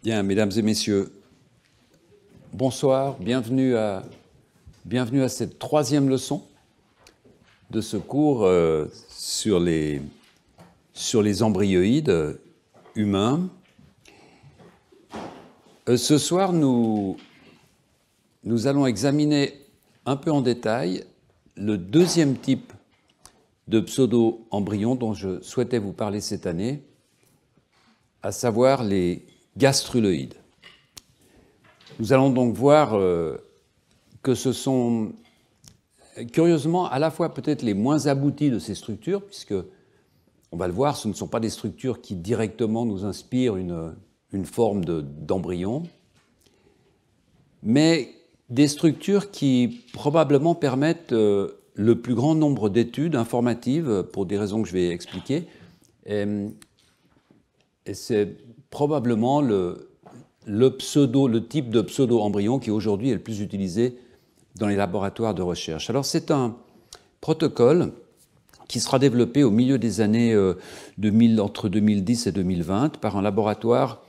Bien, mesdames et messieurs, bonsoir, bienvenue à cette troisième leçon de ce cours sur les embryyoïdes humains. Ce soir, nous allons examiner un peu en détail le deuxième type de pseudo-embryons dont je souhaitais vous parler cette année, à savoir les gastruloïdes. Nous allons donc voir que ce sont, curieusement, à la fois peut-être les moins aboutis de ces structures, puisque, on va le voir, ce ne sont pas des structures qui directement nous inspirent une forme d'embryon, mais des structures qui probablement permettent le plus grand nombre d'études informatives, pour des raisons que je vais expliquer, et c'est probablement le type de pseudo-embryon qui aujourd'hui est le plus utilisé dans les laboratoires de recherche. Alors c'est un protocole qui sera développé au milieu des années entre 2010 et 2020 par un laboratoire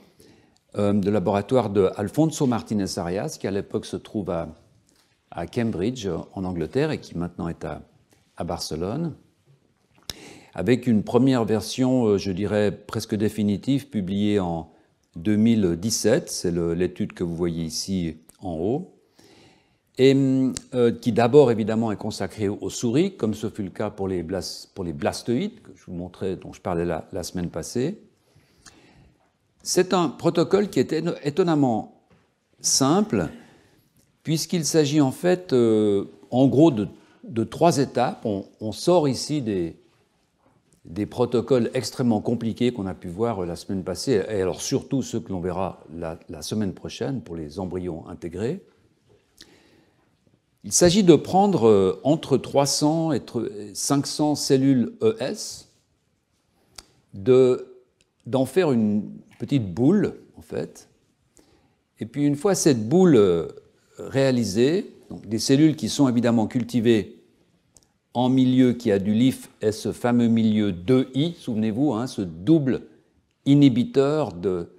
de Alfonso Martínez Arias, qui à l'époque se trouve à Cambridge, en Angleterre, et qui maintenant est à Barcelone, avec une première version, je dirais, presque définitive, publiée en 2017, c'est l'étude que vous voyez ici en haut, et qui d'abord évidemment est consacrée aux souris, comme ce fut le cas pour les blastoïdes, que je vous montrais, dont je parlais la semaine passée. C'est un protocole qui est étonnamment simple, puisqu'il s'agit en fait, en gros, de trois étapes. On sort ici des protocoles extrêmement compliqués qu'on a pu voir la semaine passée, et alors surtout ceux que l'on verra la semaine prochaine pour les embryons intégrés. Il s'agit de prendre entre 300 et 500 cellules ES, d'en faire une petite boule, en fait, et puis une fois cette boule réalisée, donc des cellules qui sont évidemment cultivées en milieu qui a du LIF est ce fameux milieu 2I, souvenez-vous, hein, ce double inhibiteur de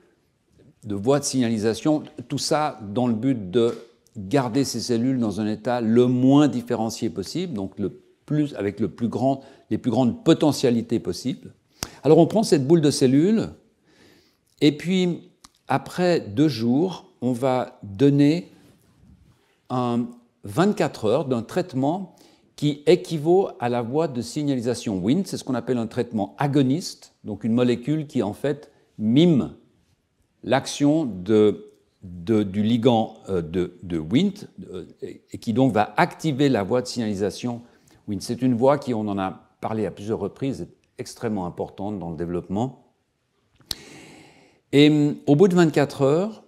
voie de signalisation, tout ça dans le but de garder ces cellules dans un état le moins différencié possible, donc avec les plus grandes potentialités possibles. Alors on prend cette boule de cellules, et puis après 2 jours, on va donner 24 heures d'un traitement qui équivaut à la voie de signalisation Wnt. C'est ce qu'on appelle un traitement agoniste, donc une molécule qui en fait mime l'action du ligand de Wnt et qui donc va activer la voie de signalisation Wnt. C'est une voie qui, on en a parlé à plusieurs reprises, est extrêmement importante dans le développement. Et au bout de 24 heures,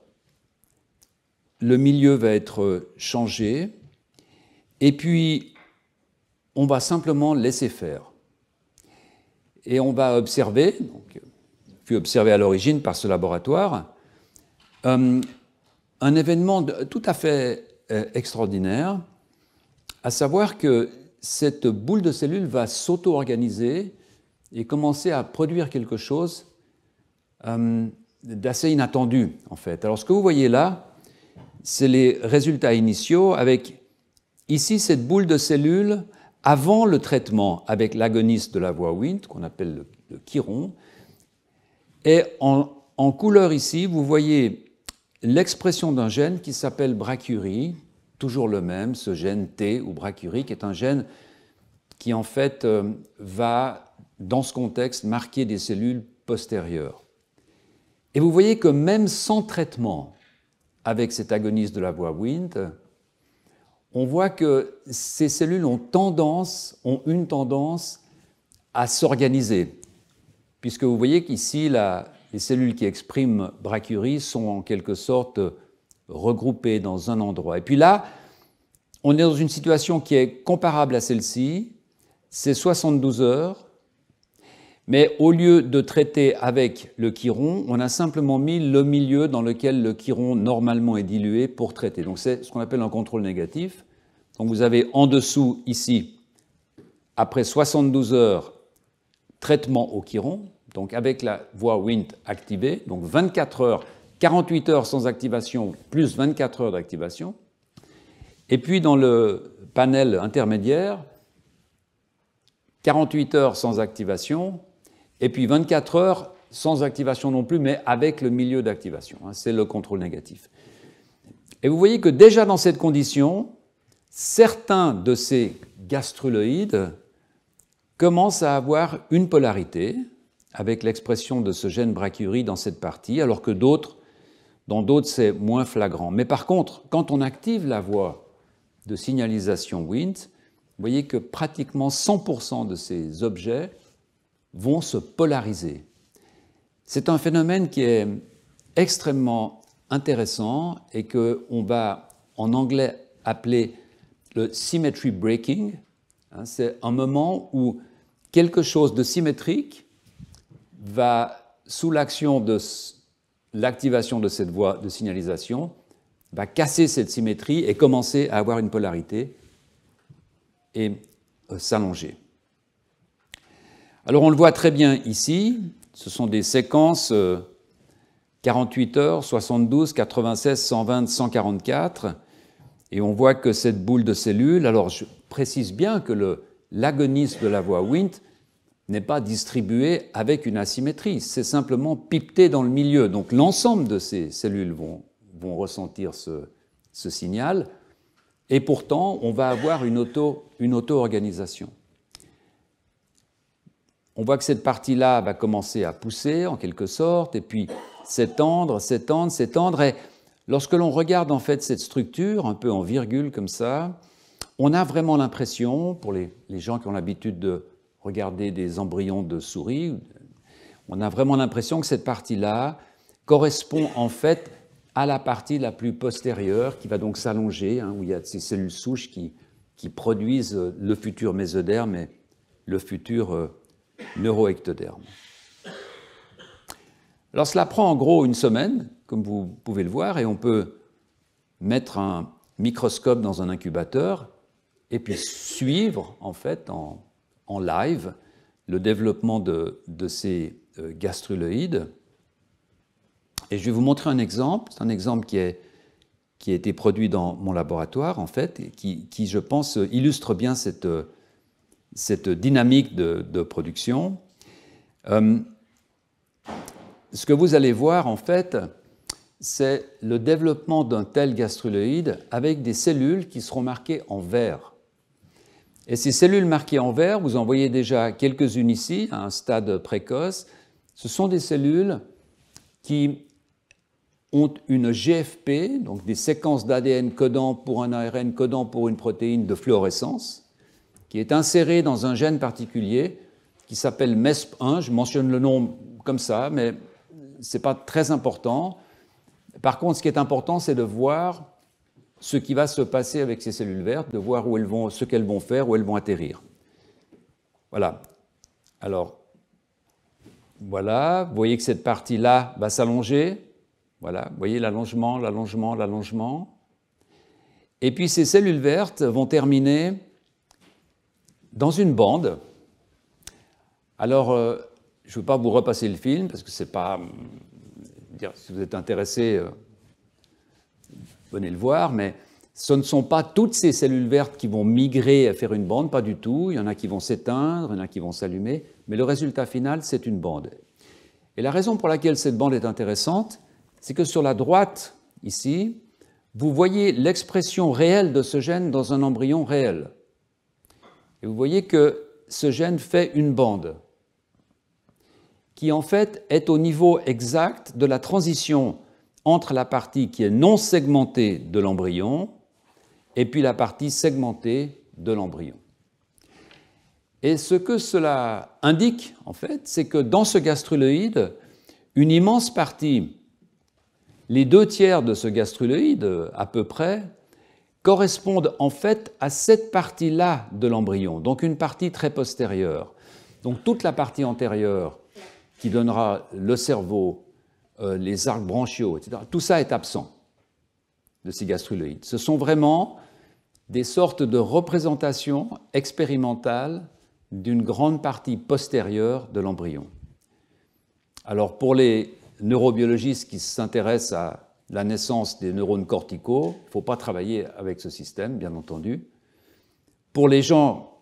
le milieu va être changé, et puis on va simplement laisser faire. Et on va observer, donc, puis observé à l'origine par ce laboratoire, un événement tout à fait extraordinaire, à savoir que cette boule de cellules va s'auto-organiser et commencer à produire quelque chose d'assez inattendu, en fait. Alors, ce que vous voyez là, c'est les résultats initiaux avec, ici, cette boule de cellules avant le traitement avec l'agoniste de la voie Wnt, qu'on appelle le chiron. Et en couleur ici, vous voyez l'expression d'un gène qui s'appelle brachyurie, toujours le même, ce gène T ou brachyurie, qui est un gène qui en fait va, dans ce contexte, marquer des cellules postérieures. Et vous voyez que même sans traitement avec cet agoniste de la voie Wnt, on voit que ces cellules ont une tendance à s'organiser, puisque vous voyez qu'ici, les cellules qui expriment brachyurie sont en quelque sorte regroupées dans un endroit. Et puis là, on est dans une situation qui est comparable à celle-ci, c'est 72 heures, mais au lieu de traiter avec le chiron, on a simplement mis le milieu dans lequel le chiron normalement est dilué pour traiter. Donc c'est ce qu'on appelle un contrôle négatif. Donc vous avez en dessous, ici, après 72 heures, traitement au chiron, donc avec la voie Wnt activée, donc 24 heures 48 heures sans activation, plus 24 heures d'activation. Et puis dans le panel intermédiaire, 48 heures sans activation, et puis 24 heures sans activation non plus, mais avec le milieu d'activation. C'est le contrôle négatif. Et vous voyez que déjà dans cette condition, certains de ces gastruloïdes commencent à avoir une polarité, avec l'expression de ce gène brachyurie dans cette partie, alors que dans d'autres, c'est moins flagrant. Mais par contre, quand on active la voie de signalisation Wnt, vous voyez que pratiquement 100% de ces objets vont se polariser. C'est un phénomène qui est extrêmement intéressant et qu'on va en anglais appeler le symmetry breaking. C'est un moment où quelque chose de symétrique va, sous l'action de l'activation de cette voie de signalisation, va casser cette symétrie et commencer à avoir une polarité et s'allonger. Alors on le voit très bien ici, ce sont des séquences 48 heures, 72, 96, 120, 144, et on voit que cette boule de cellules, alors je précise bien que l'agoniste de la voie Wnt n'est pas distribué avec une asymétrie, c'est simplement pipeté dans le milieu. Donc l'ensemble de ces cellules vont ressentir ce signal, et pourtant on va avoir une auto-organisation. On voit que cette partie-là va commencer à pousser en quelque sorte, et puis s'étendre, s'étendre, s'étendre, et lorsque l'on regarde en fait cette structure, un peu en virgule comme ça, on a vraiment l'impression, pour les gens qui ont l'habitude de regarder des embryons de souris, on a vraiment l'impression que cette partie-là correspond en fait à la partie la plus postérieure qui va donc s'allonger, où il y a ces cellules souches qui produisent le futur mésoderme et le futur neuroectoderme. Alors cela prend en gros une semaine, comme vous pouvez le voir, et on peut mettre un microscope dans un incubateur et puis suivre en fait en live le développement de ces gastruloïdes. Et je vais vous montrer un exemple. C'est un exemple qui a été produit dans mon laboratoire, en fait, et qui je pense, illustre bien cette dynamique de production. Ce que vous allez voir, en fait, c'est le développement d'un tel gastruloïde avec des cellules qui seront marquées en vert. Et ces cellules marquées en vert, vous en voyez déjà quelques-unes ici, à un stade précoce. Ce sont des cellules qui ont une GFP, donc des séquences d'ADN codant pour un ARN, codant pour une protéine de fluorescence, qui est insérée dans un gène particulier qui s'appelle MESP1. Je mentionne le nom comme ça, mais ce n'est pas très important. Par contre, ce qui est important, c'est de voir ce qui va se passer avec ces cellules vertes, de voir ce qu'elles vont faire, où elles vont atterrir. Voilà. Alors, voilà, vous voyez que cette partie-là va s'allonger. Voilà, vous voyez l'allongement, l'allongement, l'allongement. Et puis ces cellules vertes vont terminer dans une bande. Alors, je ne veux pas vous repasser le film, parce que c'est pas... Si vous êtes intéressé, venez le voir, mais ce ne sont pas toutes ces cellules vertes qui vont migrer à faire une bande, pas du tout. Il y en a qui vont s'éteindre, il y en a qui vont s'allumer, mais le résultat final, c'est une bande. Et la raison pour laquelle cette bande est intéressante, c'est que sur la droite, ici, vous voyez l'expression réelle de ce gène dans un embryon réel. Et vous voyez que ce gène fait une bande qui, en fait, est au niveau exact de la transition entre la partie qui est non segmentée de l'embryon et puis la partie segmentée de l'embryon. Et ce que cela indique, en fait, c'est que dans ce gastruloïde, une immense partie, les 2/3 de ce gastruloïde, à peu près, correspondent en fait à cette partie-là de l'embryon, donc une partie très postérieure. Donc toute la partie antérieure qui donnera le cerveau, les arcs branchiaux, etc., tout ça est absent de ces gastruloïdes. Ce sont vraiment des sortes de représentations expérimentales d'une grande partie postérieure de l'embryon. Alors pour les neurobiologistes qui s'intéressent à la naissance des neurones corticaux, il ne faut pas travailler avec ce système, bien entendu. Pour les gens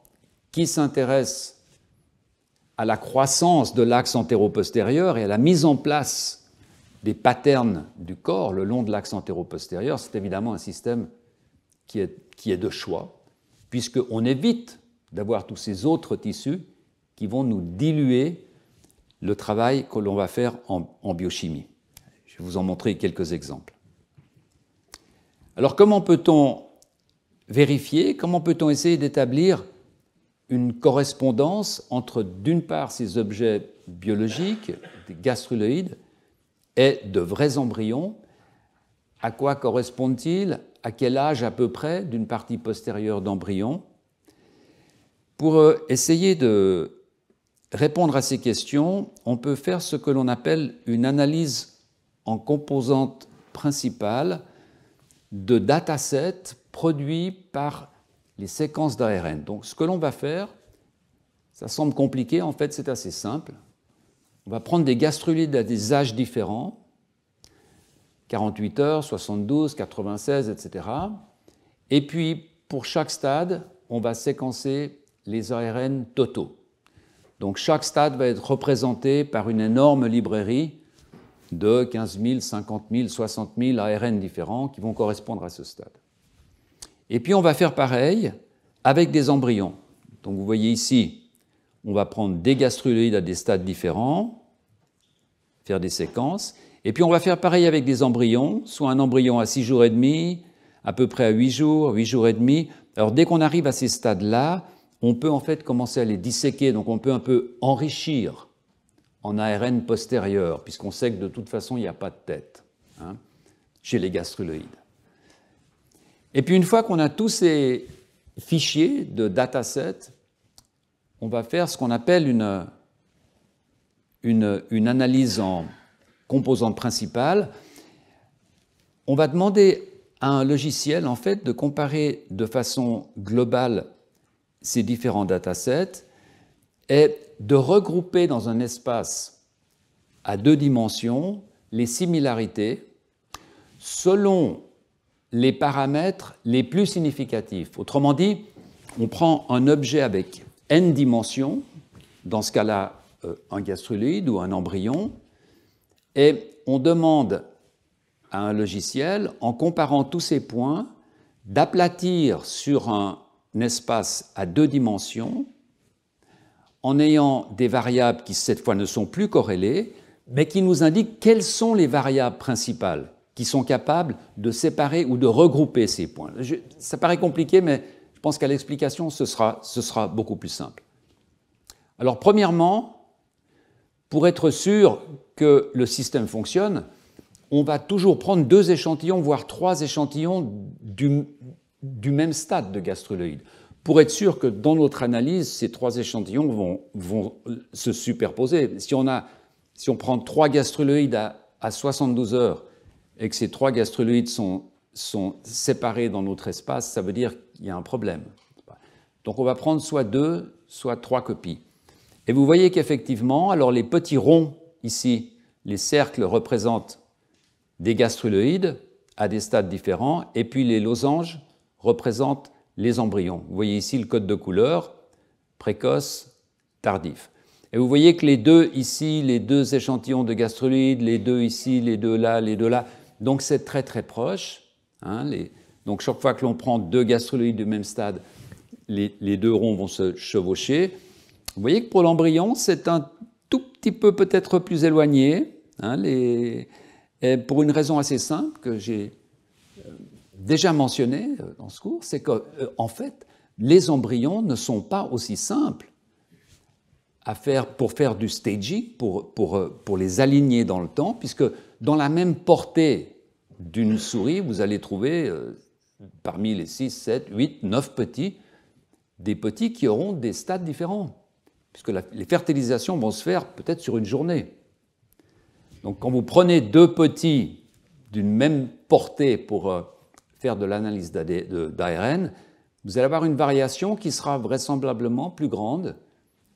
qui s'intéressent à la croissance de l'axe antéro-postérieur et à la mise en place des patterns du corps le long de l'axe antéro-postérieur, c'est évidemment un système qui est de choix, puisqu'on évite d'avoir tous ces autres tissus qui vont nous diluer le travail que l'on va faire en biochimie. Je vais vous en montrer quelques exemples. Alors, comment peut-on vérifier, comment peut-on essayer d'établir une correspondance entre, d'une part, ces objets biologiques, des gastruloïdes, et de vrais embryons? À quoi correspondent-ils? À quel âge à peu près d'une partie postérieure d'embryon? Pour essayer de répondre à ces questions, on peut faire ce que l'on appelle une analyse en composantes principales de datasets produits par les séquences d'ARN. Donc ce que l'on va faire, ça semble compliqué, en fait c'est assez simple. On va prendre des gastruloïdes à des âges différents, 48 heures, 72, 96, etc. Et puis pour chaque stade, on va séquencer les ARN totaux. Donc chaque stade va être représenté par une énorme librairie de 15 000, 50 000, 60 000 ARN différents qui vont correspondre à ce stade. Et puis on va faire pareil avec des embryons. Donc vous voyez ici, on va prendre des gastruloïdes à des stades différents, faire des séquences, et puis on va faire pareil avec des embryons, soit un embryon à 6 jours et demi, à peu près à 8 jours et demi. Alors dès qu'on arrive à ces stades-là, on peut en fait commencer à les disséquer, donc on peut un peu enrichir en ARN postérieur, puisqu'on sait que de toute façon, il n'y a pas de tête chez les gastruloïdes. Et puis une fois qu'on a tous ces fichiers de datasets, on va faire ce qu'on appelle une analyse en composantes principales. On va demander à un logiciel en fait de comparer de façon globale ces différents datasets et de regrouper dans un espace à 2 dimensions les similarités selon les paramètres les plus significatifs. Autrement dit, on prend un objet avec n dimensions, dans ce cas-là un gastruloïde ou un embryon, et on demande à un logiciel, en comparant tous ces points, d'aplatir sur un espace à 2 dimensions en ayant des variables qui cette fois ne sont plus corrélées, mais qui nous indiquent quelles sont les variables principales qui sont capables de séparer ou de regrouper ces points. Ça paraît compliqué, mais je pense qu'à l'explication, ce sera beaucoup plus simple. Alors, premièrement, pour être sûr que le système fonctionne, on va toujours prendre 2 échantillons, voire 3 échantillons du même stade de gastruloïde, pour être sûr que dans notre analyse, ces 3 échantillons vont se superposer. Si on prend 3 gastruloïdes à 72 heures et que ces 3 gastruloïdes sont séparés dans notre espace, ça veut dire qu'il y a un problème. Donc on va prendre soit 2, soit 3 copies. Et vous voyez qu'effectivement, alors les petits ronds ici, les cercles représentent des gastruloïdes à des stades différents, et puis les losanges représentent les embryons. Vous voyez ici le code de couleur, précoce, tardif. Et vous voyez que les 2 ici, les 2 échantillons de gastruloïdes, les 2 ici, les 2 là, les 2 là, donc c'est très très proche. Donc chaque fois que l'on prend 2 gastruloïdes du même stade, les 2 ronds vont se chevaucher. Vous voyez que pour l'embryon, c'est un tout petit peu peut-être plus éloigné, et pour une raison assez simple que j'ai déjà mentionnée dans ce cours, c'est qu'en fait, les embryons ne sont pas aussi simples à faire pour faire du staging, pour les aligner dans le temps, puisque dans la même portée d'une souris, vous allez trouver parmi les 6, 7, 8, 9 petits, des petits qui auront des stades différents, puisque les fertilisations vont se faire peut-être sur une journée. Donc quand vous prenez 2 petits d'une même portée pour faire de l'analyse d'ARN, vous allez avoir une variation qui sera vraisemblablement plus grande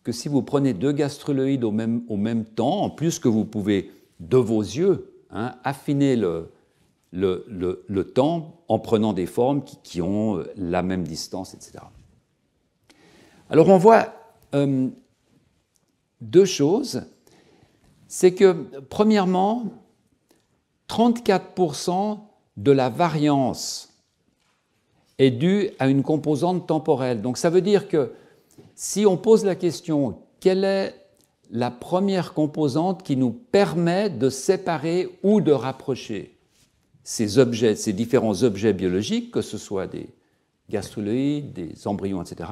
que si vous prenez 2 gastruloïdes au même temps, en plus que vous pouvez de vos yeux, hein, affiner le temps en prenant des formes qui ont la même distance, etc. Alors on voit deux choses. C'est que, premièrement, 34% de la variance est due à une composante temporelle. Donc ça veut dire que si on pose la question, quelle est la première composante qui nous permet de séparer ou de rapprocher ces objets, ces différents objets biologiques, que ce soit des gastruloïdes, des embryons, etc.,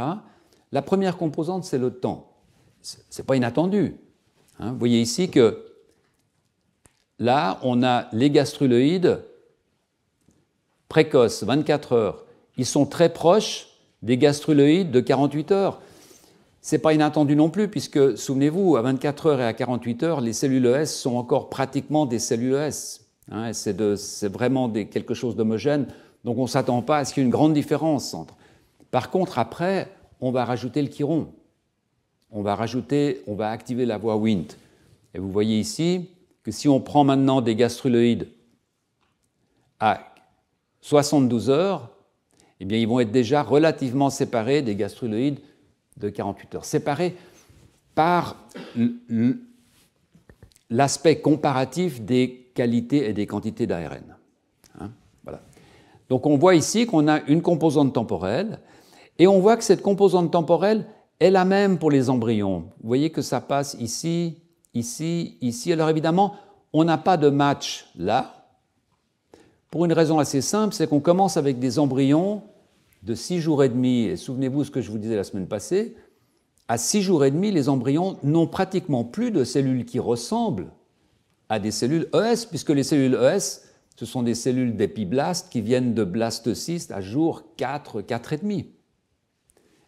la première composante, c'est le temps. Ce n'est pas inattendu. Hein, vous voyez ici que là, on a les gastruloïdes précoces, 24 heures. Ils sont très proches des gastruloïdes de 48 heures. Ce n'est pas inattendu non plus, puisque, souvenez-vous, à 24 heures et à 48 heures, les cellules ES sont encore pratiquement des cellules ES. Hein, c'est vraiment quelque chose d'homogène, donc on ne s'attend pas à ce qu'il y ait une grande différence entre. Par contre, après, on va rajouter le chiron. On va activer la voie Wnt. Et vous voyez ici que si on prend maintenant des gastruloïdes à 72 heures, eh bien, ils vont être déjà relativement séparés des gastruloïdes de 48 heures. Séparés par l'aspect comparatif des qualités et des quantités d'ARN. Hein, voilà. Donc on voit ici qu'on a une composante temporelle, et on voit que cette composante temporelle est la même pour les embryons. Vous voyez que ça passe ici, ici, ici. Alors évidemment, on n'a pas de match là, pour une raison assez simple, c'est qu'on commence avec des embryons de 6 jours et demi, et souvenez-vous ce que je vous disais la semaine passée, à 6 jours et demi, les embryons n'ont pratiquement plus de cellules qui ressemblent à des cellules ES, puisque les cellules ES, ce sont des cellules d'épiblastes qui viennent de blastocystes à jour 4, 4 et demi.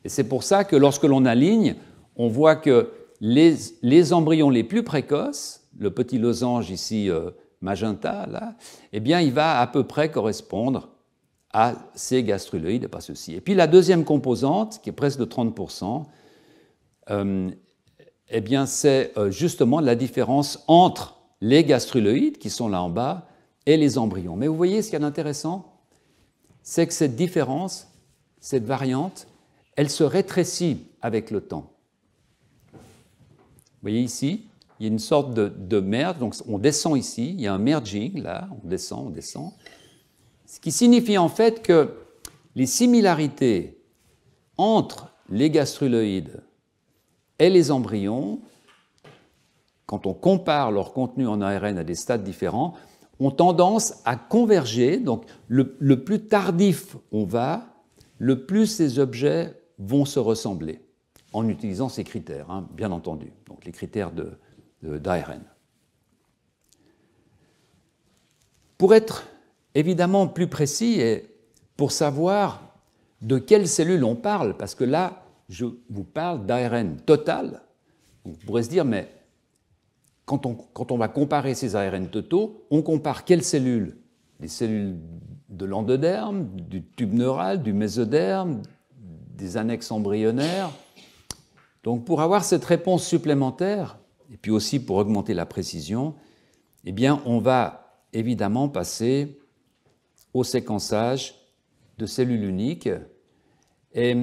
Et c'est pour ça que lorsque l'on aligne, on voit que les embryons les plus précoces, le petit losange ici magenta, là, eh bien, il va à peu près correspondre à ces gastruloïdes et pas ceci. Et puis la deuxième composante, qui est presque de 30%, eh bien, c'est justement la différence entre les gastruloïdes, qui sont là en bas, et les embryons. Mais vous voyez, ce qu'il y a d'intéressant, c'est que cette différence, cette variante, elle se rétrécit avec le temps. Vous voyez ici, il y a une sorte de merge, donc on descend ici, il y a un merging, là, on descend, ce qui signifie en fait que les similarités entre les gastruloïdes et les embryons, quand on compare leur contenu en ARN à des stades différents, ont tendance à converger. Donc le plus tardif on va, le plus ces objets vont se ressembler, en utilisant ces critères, hein, bien entendu, donc les critères d'ARN. Pour être évidemment plus précis et pour savoir de quelles cellules on parle, parce que là, je vous parle d'ARN total, on pourrait se dire, mais quand on va comparer ces ARN totaux, on compare quelles cellules? Les cellules de l'endoderme, du tube neural, du mésoderme, des annexes embryonnaires. Donc pour avoir cette réponse supplémentaire, et puis aussi pour augmenter la précision, eh bien on va évidemment passer au séquençage de cellules uniques. Et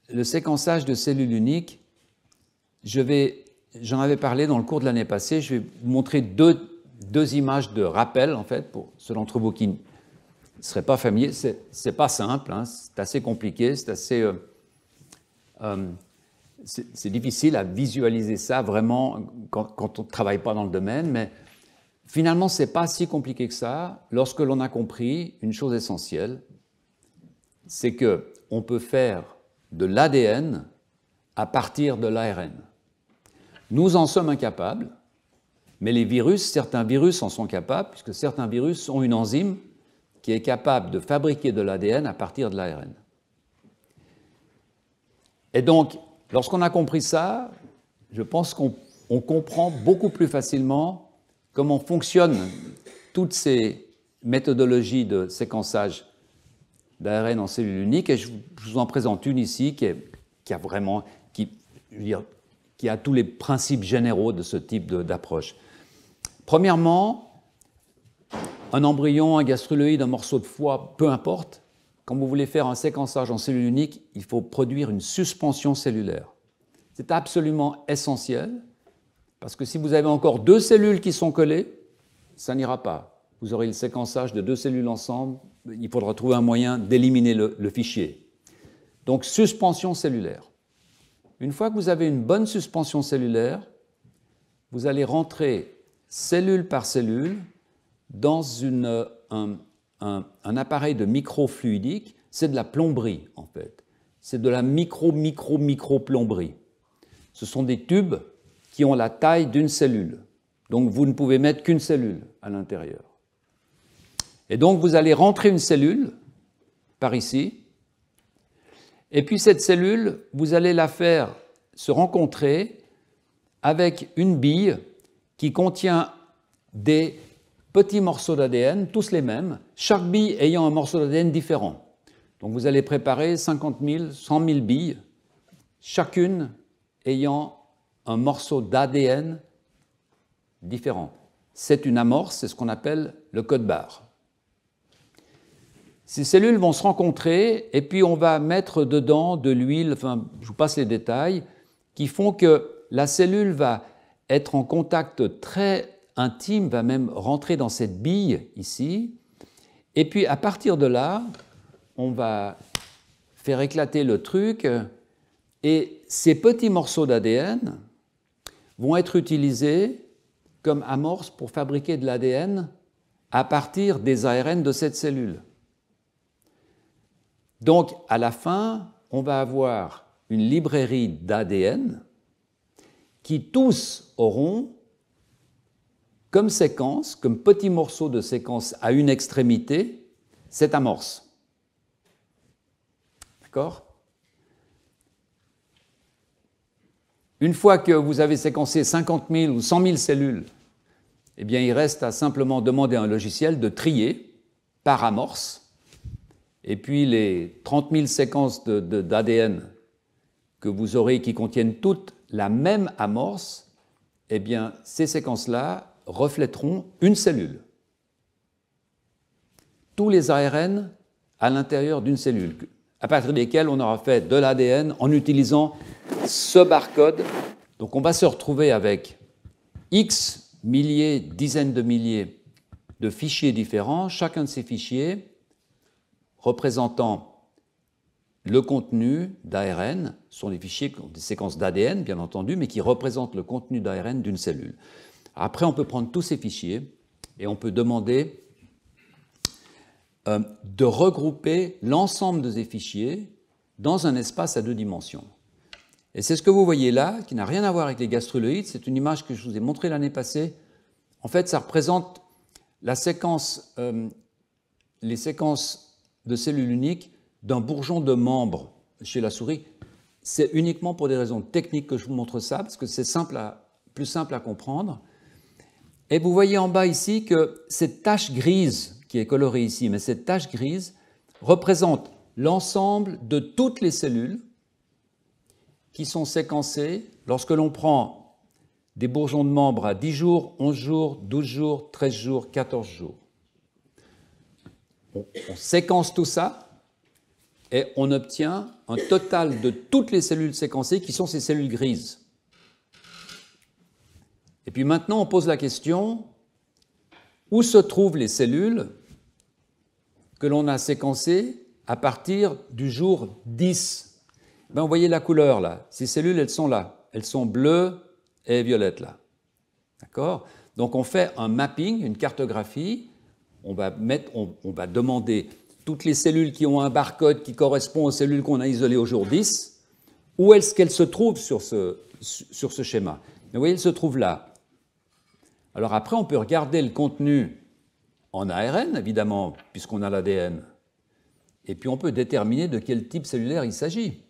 le séquençage de cellules uniques, j'en avais parlé dans le cours de l'année passée, je vais vous montrer deux images de rappel, en fait, pour ceux d'entre vous qui ne seraient pas familiers. C'est pas simple, hein, c'est assez compliqué, c'est difficile à visualiser ça vraiment quand on ne travaille pas dans le domaine, mais finalement, ce n'est pas si compliqué que ça lorsque l'on a compris une chose essentielle, c'est qu'on peut faire de l'ADN à partir de l'ARN. Nous en sommes incapables, mais les virus, certains virus en sont capables, puisque certains virus ont une enzyme qui est capable de fabriquer de l'ADN à partir de l'ARN. Et donc, lorsqu'on a compris ça, je pense qu'on comprend beaucoup plus facilement comment fonctionnent toutes ces méthodologies de séquençage d'ARN en cellules uniques, et je vous en présente une ici qui a tous les principes généraux de ce type d'approche. Premièrement, un embryon, un gastruloïde, un morceau de foie, peu importe, quand vous voulez faire un séquençage en cellule unique, il faut produire une suspension cellulaire. C'est absolument essentiel, parce que si vous avez encore 2 cellules qui sont collées, ça n'ira pas. Vous aurez le séquençage de 2 cellules ensemble, il faudra trouver un moyen d'éliminer le fichier. Donc, suspension cellulaire. Une fois que vous avez une bonne suspension cellulaire, vous allez rentrer cellule par cellule dans un appareil de microfluidique. C'est de la plomberie, en fait. C'est de la micro-plomberie. Ce sont des tubes qui ont la taille d'une cellule. Donc, vous ne pouvez mettre qu'une cellule à l'intérieur. Et donc, vous allez rentrer une cellule par ici. Et puis, cette cellule, vous allez la faire se rencontrer avec une bille qui contient des petits morceaux d'ADN, tous les mêmes, chaque bille ayant un morceau d'ADN différent. Donc, vous allez préparer 50 000, 100 000 billes, chacune ayant un morceau d'ADN différent. C'est une amorce, c'est ce qu'on appelle le code barre. Ces cellules vont se rencontrer et puis on va mettre dedans de l'huile, enfin, je vous passe les détails, qui font que la cellule va être en contact très intime, va même rentrer dans cette bille ici. Et puis à partir de là, on va faire éclater le truc et ces petits morceaux d'ADN vont être utilisés comme amorce pour fabriquer de l'ADN à partir des ARN de cette cellule. Donc, à la fin, on va avoir une librairie d'ADN qui tous auront comme séquence, comme petit morceau de séquence à une extrémité, cette amorce. D'accord ? Une fois que vous avez séquencé 50 000 ou 100 000 cellules, eh bien, il reste à simplement demander à un logiciel de trier par amorce. Et puis les 30 000 séquences d'ADN que vous aurez qui contiennent toutes la même amorce, eh bien, ces séquences-là reflèteront une cellule. Tous les ARN à l'intérieur d'une cellule, à partir desquels on aura fait de l'ADN en utilisant ce barcode. Donc on va se retrouver avec X milliers, dizaines de milliers de fichiers différents. Chacun de ces fichiers représentant le contenu d'ARN, sont des fichiers, des séquences d'ADN bien entendu, mais qui représentent le contenu d'ARN d'une cellule. Après, on peut prendre tous ces fichiers et on peut demander de regrouper l'ensemble de ces fichiers dans un espace à 2 dimensions. Et c'est ce que vous voyez là, qui n'a rien à voir avec les gastruloïdes, c'est une image que je vous ai montrée l'année passée. En fait, ça représente la séquence, les séquences de cellules uniques d'un bourgeon de membre chez la souris. C'est uniquement pour des raisons techniques que je vous montre ça, parce que c'est plus simple à comprendre. Et vous voyez en bas ici que cette tache grise, qui est colorée ici, mais cette tache grise représente l'ensemble de toutes les cellules qui sont séquencées lorsque l'on prend des bourgeons de membres à 10 jours, 11 jours, 12 jours, 13 jours, 14 jours. On séquence tout ça et on obtient un total de toutes les cellules séquencées qui sont ces cellules grises. Et puis maintenant, on pose la question, où se trouvent les cellules que l'on a séquencées à partir du jour 10 ? Ben, vous voyez la couleur là, ces cellules, elles sont là, elles sont bleues et violettes là. D'accord ? Donc on fait un mapping, une cartographie. On va demander toutes les cellules qui ont un barcode qui correspond aux cellules qu'on a isolées au jour 10, où est-ce qu'elles se trouvent sur ce schéma. Vous voyez, elles se trouvent là. Alors après, on peut regarder le contenu en ARN, évidemment, puisqu'on a l'ADN. Et puis on peut déterminer de quel type cellulaire il s'agit.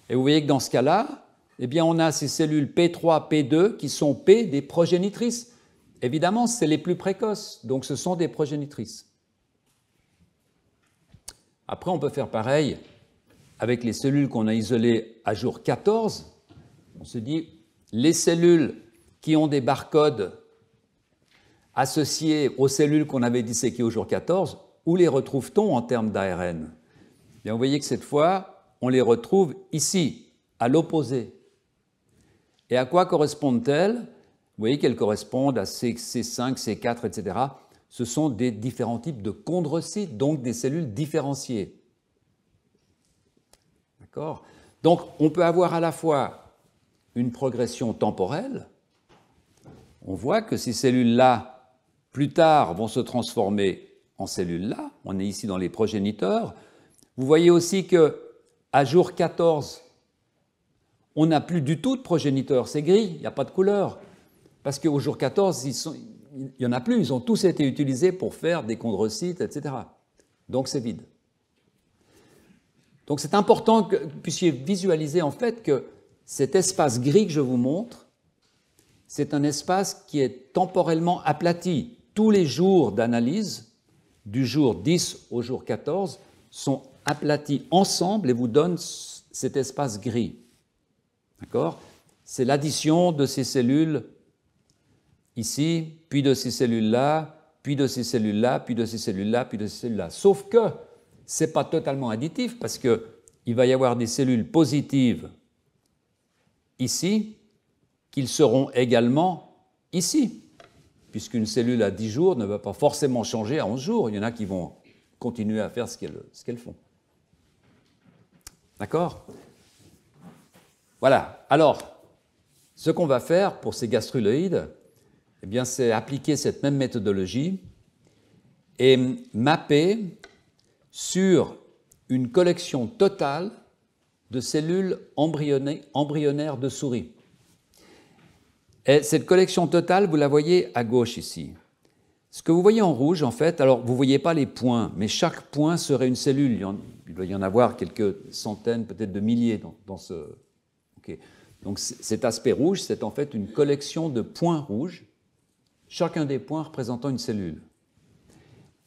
Et vous voyez que dans ce cas-là, eh bien, on a ces cellules P3, P2 qui sont P des progénitrices. Évidemment, c'est les plus précoces, donc ce sont des progénitrices. Après, on peut faire pareil avec les cellules qu'on a isolées à jour 14. On se dit, les cellules qui ont des barcodes associées aux cellules qu'on avait disséquées au jour 14, où les retrouve-t-on en termes d'ARN? Bien, vous voyez que cette fois, on les retrouve ici, à l'opposé. Et à quoi correspondent-elles? Vous voyez qu'elles correspondent à C5, C4, etc. Ce sont des différents types de chondrocytes, donc des cellules différenciées. D'accord? Donc, on peut avoir à la fois une progression temporelle. On voit que ces cellules-là, plus tard, vont se transformer en cellules-là. On est ici dans les progéniteurs. Vous voyez aussi qu'à jour 14, on n'a plus du tout de progéniteurs. C'est gris, il n'y a pas de couleur. Parce qu'au jour 14, il n'y en a plus. Ils ont tous été utilisés pour faire des chondrocytes, etc. Donc c'est vide. Donc c'est important que vous puissiez visualiser en fait que cet espace gris que je vous montre, c'est un espace qui est temporellement aplati. Tous les jours d'analyse, du jour 10 au jour 14, sont aplatis ensemble et vous donnent cet espace gris. D'accord? C'est l'addition de ces cellules ici, puis de ces cellules-là, puis de ces cellules-là, puis de ces cellules-là, puis de ces cellules-là. Sauf que ce n'est pas totalement additif parce qu'il va y avoir des cellules positives ici qu'ils seront également ici, puisqu'une cellule à 10 jours ne va pas forcément changer à 11 jours. Il y en a qui vont continuer à faire ce qu'elles font. D'accord? Voilà. Alors, ce qu'on va faire pour ces gastruloïdes, eh bien, c'est appliquer cette même méthodologie et mapper sur une collection totale de cellules embryonnaires de souris. Et cette collection totale, vous la voyez à gauche ici. Ce que vous voyez en rouge, en fait, alors vous ne voyez pas les points, mais chaque point serait une cellule. Il doit y en avoir quelques centaines, peut-être de milliers dans ce... Okay. Donc cet aspect rouge, c'est en fait une collection de points rouges, chacun des points représentant une cellule.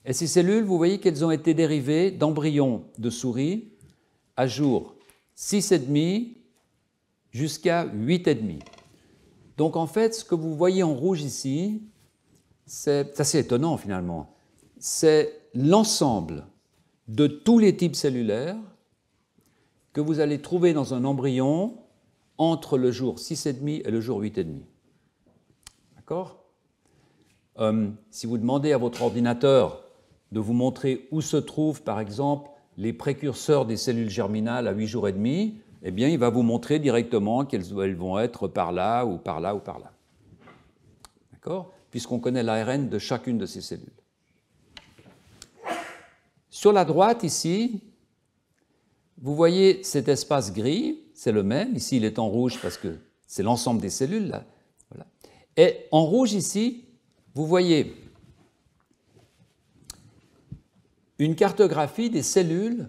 Et ces cellules, vous voyez qu'elles ont été dérivées d'embryons de souris à jour 6,5 jusqu'à 8,5. Donc en fait, ce que vous voyez en rouge ici, c'est assez étonnant finalement. C'est l'ensemble de tous les types cellulaires que vous allez trouver dans un embryon entre le jour 6,5 et le jour 8,5. D'accord? Si vous demandez à votre ordinateur de vous montrer où se trouvent, par exemple, les précurseurs des cellules germinales à 8 jours et demi, eh bien, il va vous montrer directement qu'elles vont être par là ou par là ou par là. D'accord? Puisqu'on connaît l'ARN de chacune de ces cellules. Sur la droite, ici, vous voyez cet espace gris, c'est le même. Ici, il est en rouge parce que c'est l'ensemble des cellules. Là. Voilà. Et en rouge, ici, vous voyez une cartographie des cellules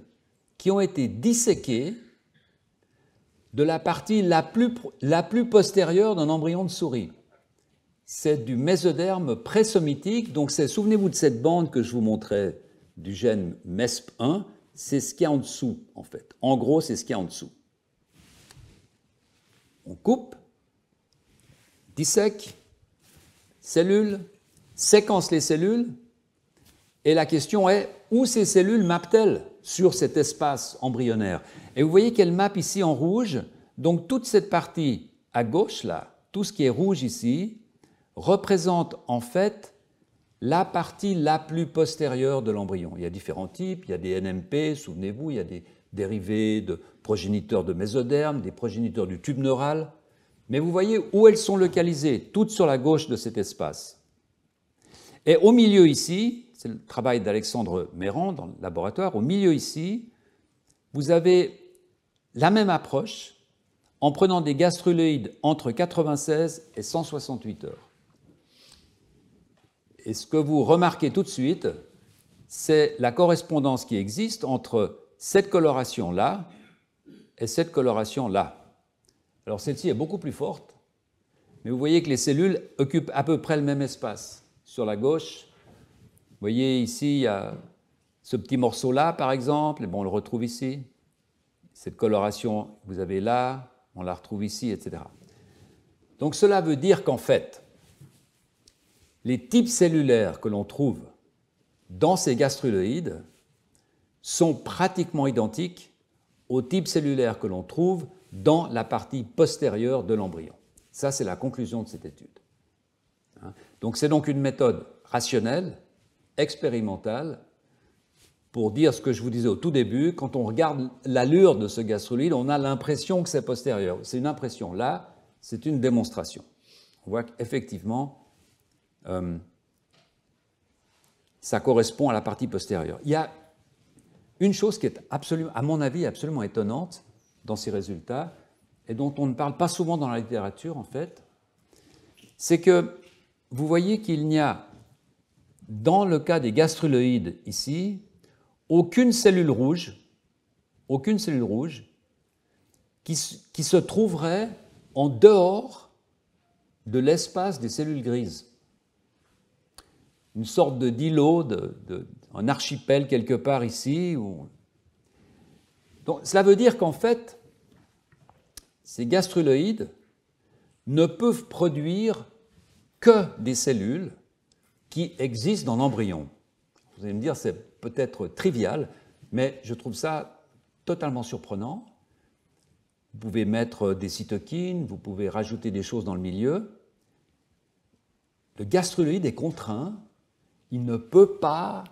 qui ont été disséquées de la partie la plus postérieure d'un embryon de souris. C'est du mésoderme présomitique, donc souvenez-vous de cette bande que je vous montrais du gène MESP1, c'est ce qu'il y a en dessous, en fait. En gros, c'est ce qu'il y a en dessous. On coupe, dissèque, cellules, séquence les cellules, et la question est, où ces cellules mappent-elles sur cet espace embryonnaire? Et vous voyez qu'elles mappent ici en rouge, donc toute cette partie à gauche, là, tout ce qui est rouge ici, représente en fait la partie la plus postérieure de l'embryon. Il y a différents types, il y a des NMP, souvenez-vous, il y a des dérivés de progéniteurs de mésoderme, des progéniteurs du tube neural, mais vous voyez où elles sont localisées, toutes sur la gauche de cet espace. Et au milieu ici, c'est le travail d'Alexandre Méran dans le laboratoire, au milieu ici, vous avez la même approche en prenant des gastruloïdes entre 96 et 168 heures. Et ce que vous remarquez tout de suite, c'est la correspondance qui existe entre cette coloration-là et cette coloration-là. Alors celle-ci est beaucoup plus forte, mais vous voyez que les cellules occupent à peu près le même espace. Sur la gauche, vous voyez ici, il y a ce petit morceau-là, par exemple, et bon, on le retrouve ici. Cette coloration, vous avez là, on la retrouve ici, etc. Donc cela veut dire qu'en fait, les types cellulaires que l'on trouve dans ces gastruloïdes sont pratiquement identiques aux types cellulaires que l'on trouve dans la partie postérieure de l'embryon. Ça, c'est la conclusion de cette étude. Donc, c'est donc une méthode rationnelle, expérimentale, pour dire ce que je vous disais au tout début. Quand on regarde l'allure de ce gastruloïde, on a l'impression que c'est postérieur. C'est une impression. Là, c'est une démonstration. On voit qu'effectivement, ça correspond à la partie postérieure. Il y a une chose qui est absolument, à mon avis, absolument étonnante dans ces résultats, et dont on ne parle pas souvent dans la littérature, en fait, c'est que vous voyez qu'il n'y a, dans le cas des gastruloïdes ici, aucune cellule rouge qui se trouverait en dehors de l'espace des cellules grises. Une sorte d'îlot, un archipel quelque part ici. Donc, cela veut dire qu'en fait, ces gastruloïdes ne peuvent produire que des cellules qui existent dans l'embryon. Vous allez me dire, c'est peut-être trivial, mais je trouve ça totalement surprenant. Vous pouvez mettre des cytokines, vous pouvez rajouter des choses dans le milieu. Le gastruloïde est contraint, il ne peut pas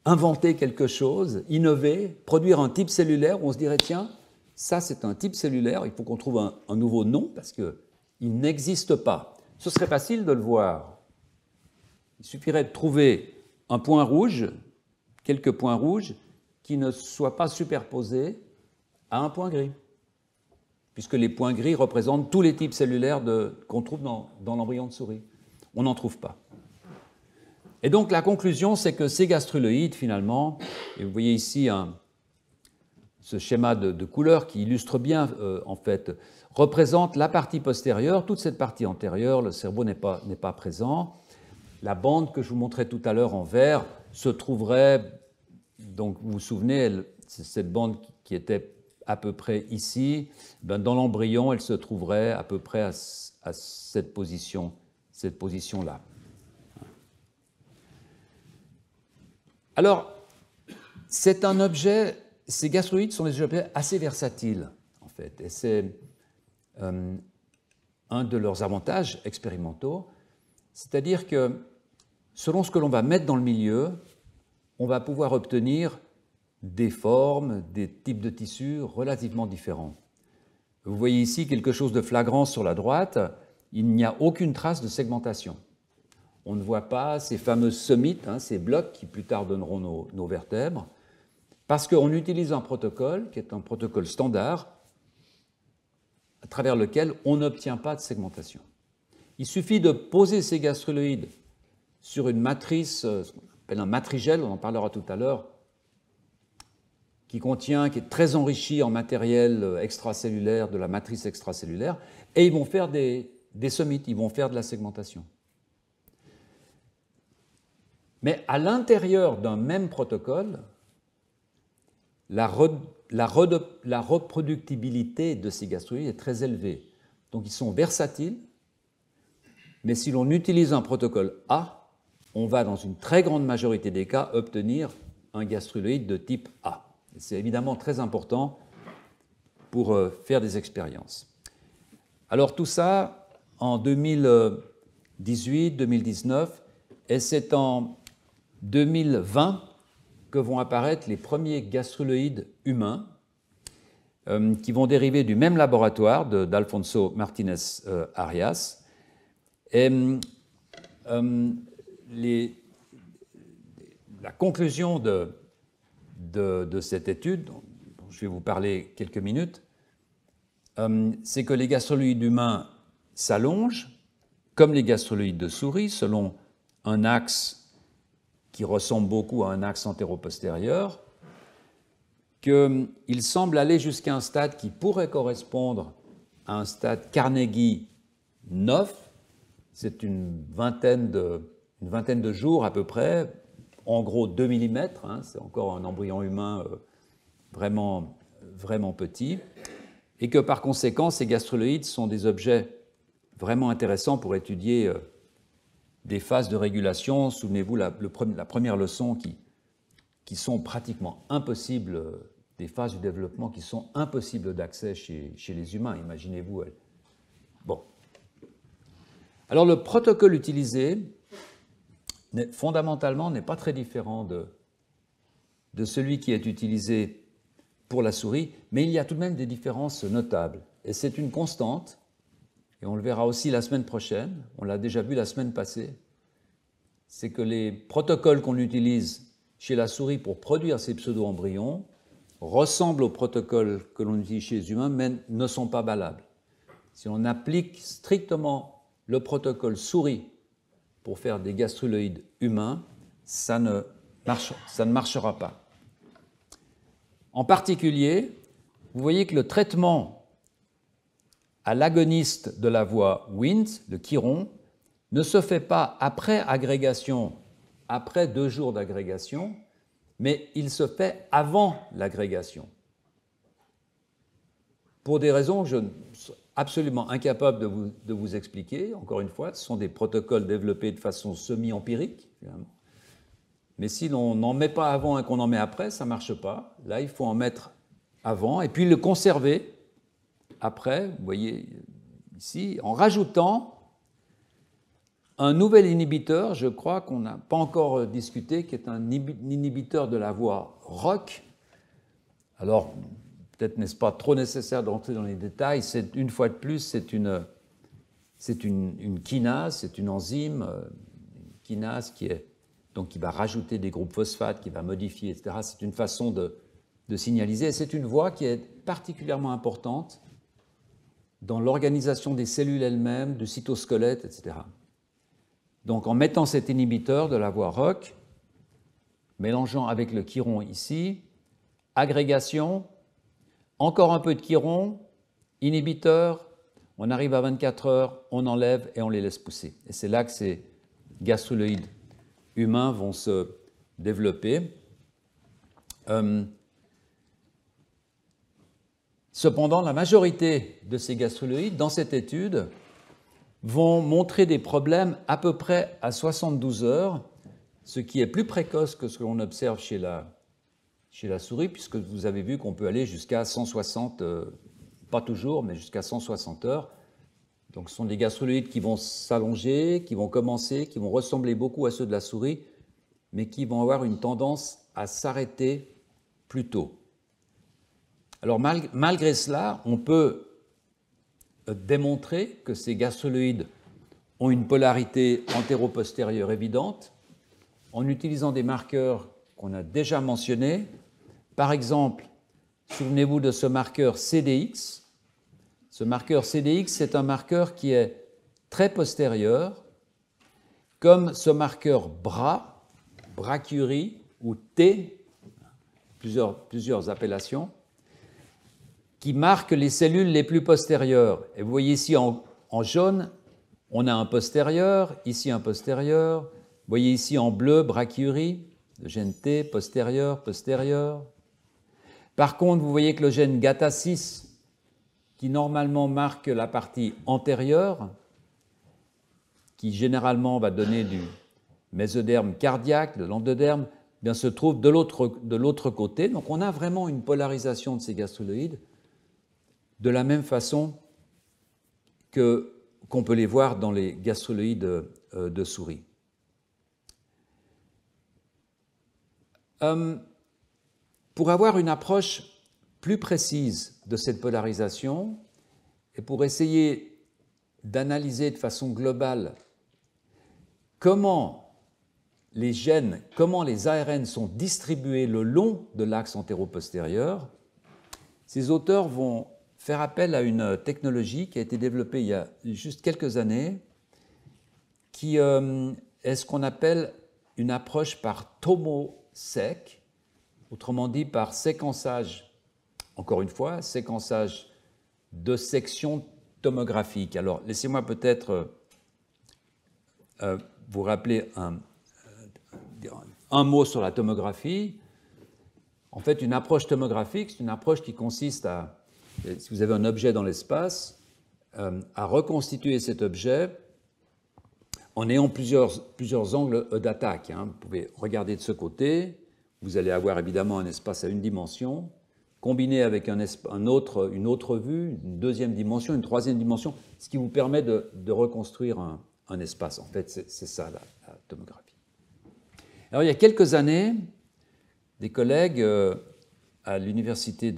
inventer quelque chose, innover, produire un type cellulaire où on se dirait, tiens, ça c'est un type cellulaire, il faut qu'on trouve un nouveau nom parce qu'il n'existe pas. Ce serait facile de le voir. Il suffirait de trouver un point rouge, quelques points rouges, qui ne soient pas superposés à un point gris, puisque les points gris représentent tous les types cellulaires qu'on trouve dans l'embryon de souris. On n'en trouve pas. Et donc la conclusion, c'est que ces gastruloïdes, finalement, et vous voyez ici ce schéma de couleur qui illustre bien, en fait, représente la partie postérieure, toute cette partie antérieure, le cerveau n'est pas présent. La bande que je vous montrais tout à l'heure en vert se trouverait, donc vous vous souvenez, c'est cette bande qui était à peu près ici, dans l'embryon, elle se trouverait à peu près à cette position-là. Alors, c'est un objet, ces gastruloïdes sont des objets assez versatiles, en fait, et c'est un de leurs avantages expérimentaux, c'est-à-dire que selon ce que l'on va mettre dans le milieu, on va pouvoir obtenir des formes, des types de tissus relativement différents. Vous voyez ici quelque chose de flagrant sur la droite, il n'y a aucune trace de segmentation. On ne voit pas ces fameux somites, ces blocs qui plus tard donneront nos vertèbres, parce qu'on utilise un protocole qui est un protocole standard à travers lequel on n'obtient pas de segmentation. Il suffit de poser ces gastruloïdes sur une matrice, ce qu'on appelle un matrigel, on en parlera tout à l'heure, qui est très enrichi en matériel extracellulaire, de la matrice extracellulaire, et ils vont faire des somites, ils vont faire de la segmentation. Mais à l'intérieur d'un même protocole, la reproductibilité de ces gastruloïdes est très élevée. Donc ils sont versatiles, mais si l'on utilise un protocole A, on va dans une très grande majorité des cas obtenir un gastruloïde de type A. C'est évidemment très important pour faire des expériences. Alors tout ça en 2018, 2019, et c'est en 2020 que vont apparaître les premiers gastruloïdes humains qui vont dériver du même laboratoire d'Alfonso Martínez Arias. Et la conclusion de cette étude, dont je vais vous parler quelques minutes, c'est que les gastruloïdes humains s'allongent, comme les gastruloïdes de souris, selon un axe qui ressemble beaucoup à un axe antéro-postérieur, qu'il semble aller jusqu'à un stade qui pourrait correspondre à un stade Carnegie 9, c'est une vingtaine de jours à peu près, en gros 2 mm, c'est encore un embryon humain vraiment, vraiment petit, et que par conséquent, ces gastruloïdes sont des objets vraiment intéressants pour étudier des phases de régulation, souvenez-vous, la première leçon qui sont pratiquement impossibles, des phases du développement qui sont impossibles d'accès chez les humains, imaginez-vous. Bon. Alors le protocole utilisé, fondamentalement, n'est pas très différent de celui qui est utilisé pour la souris, mais il y a tout de même des différences notables. Et c'est une constante, et on le verra aussi la semaine prochaine, on l'a déjà vu la semaine passée, c'est que les protocoles qu'on utilise chez la souris pour produire ces pseudo-embryons ressemblent aux protocoles que l'on utilise chez les humains, mais ne sont pas valables. Si on applique strictement le protocole souris pour faire des gastruloïdes humains, ça ne marchera pas. En particulier, vous voyez que le traitement à l'agoniste de la voie Wnt, le chiron, ne se fait pas après agrégation, après 2 jours d'agrégation, mais il se fait avant l'agrégation. Pour des raisons que je suis absolument incapable de vous expliquer, encore une fois, ce sont des protocoles développés de façon semi-empirique, finalement. Mais si l'on n'en met pas avant et qu'on en met après, ça ne marche pas. Là, il faut en mettre avant et puis le conserver après, vous voyez ici, en rajoutant un nouvel inhibiteur, je crois qu'on n'a pas encore discuté, qui est un inhibiteur de la voie ROCK. Alors, peut-être n'est-ce pas trop nécessaire de rentrer dans les détails, une fois de plus, c'est une kinase, c'est une enzyme, une kinase qui va rajouter des groupes phosphates, qui va modifier, etc. C'est une façon de signaliser, et c'est une voie qui est particulièrement importante dans l'organisation des cellules elles-mêmes, du cytosquelette, etc. Donc en mettant cet inhibiteur de la voie ROCK, mélangeant avec le chiron ici, agrégation, encore un peu de chiron, inhibiteur, on arrive à 24 heures, on enlève et on les laisse pousser. Et c'est là que ces gastruloïdes humains vont se développer. Cependant, la majorité de ces gastruloïdes, dans cette étude, vont montrer des problèmes à peu près à 72 heures, ce qui est plus précoce que ce que l'on observe chez la souris, puisque vous avez vu qu'on peut aller jusqu'à 160, pas toujours, mais jusqu'à 160 heures. Donc ce sont des gastruloïdes qui vont s'allonger, qui vont commencer, qui vont ressembler beaucoup à ceux de la souris, mais qui vont avoir une tendance à s'arrêter plus tôt. Alors malgré cela, on peut démontrer que ces gastruloïdes ont une polarité antéro-postérieure évidente en utilisant des marqueurs qu'on a déjà mentionnés. Par exemple, souvenez-vous de ce marqueur CDX. Ce marqueur CDX, c'est un marqueur qui est très postérieur, comme ce marqueur BRA, brachyurie, ou T, plusieurs appellations, qui marque les cellules les plus postérieures. Et vous voyez ici en jaune, on a un postérieur, ici un postérieur. Vous voyez ici en bleu, brachyurie, le gène T, postérieur. Par contre, vous voyez que le gène GATA6, qui normalement marque la partie antérieure, qui généralement va donner du mésoderme cardiaque, de l'endoderme, bien se trouve de l'autre côté. Donc on a vraiment une polarisation de ces gastruloïdes de la même façon qu'on peut les voir dans les gastruloïdes de souris. Pour avoir une approche plus précise de cette polarisation et pour essayer d'analyser de façon globale comment les gènes, comment les ARN sont distribués le long de l'axe antéro-postérieur, ces auteurs vont faire appel à une technologie qui a été développée il y a juste quelques années, qui est ce qu'on appelle une approche par tomosec, autrement dit par séquençage, encore une fois, séquençage de sections tomographiques. Alors, laissez-moi peut-être vous rappeler un mot sur la tomographie. En fait, une approche tomographique, c'est une approche qui consiste à, si vous avez un objet dans l'espace, à reconstituer cet objet en ayant plusieurs angles d'attaque. Hein. Vous pouvez regarder de ce côté, vous allez avoir évidemment un espace à une dimension, combiné avec une autre vue, une deuxième dimension, une troisième dimension, ce qui vous permet de reconstruire un espace. En fait, c'est ça la tomographie. Alors, il y a quelques années, des collègues à l'université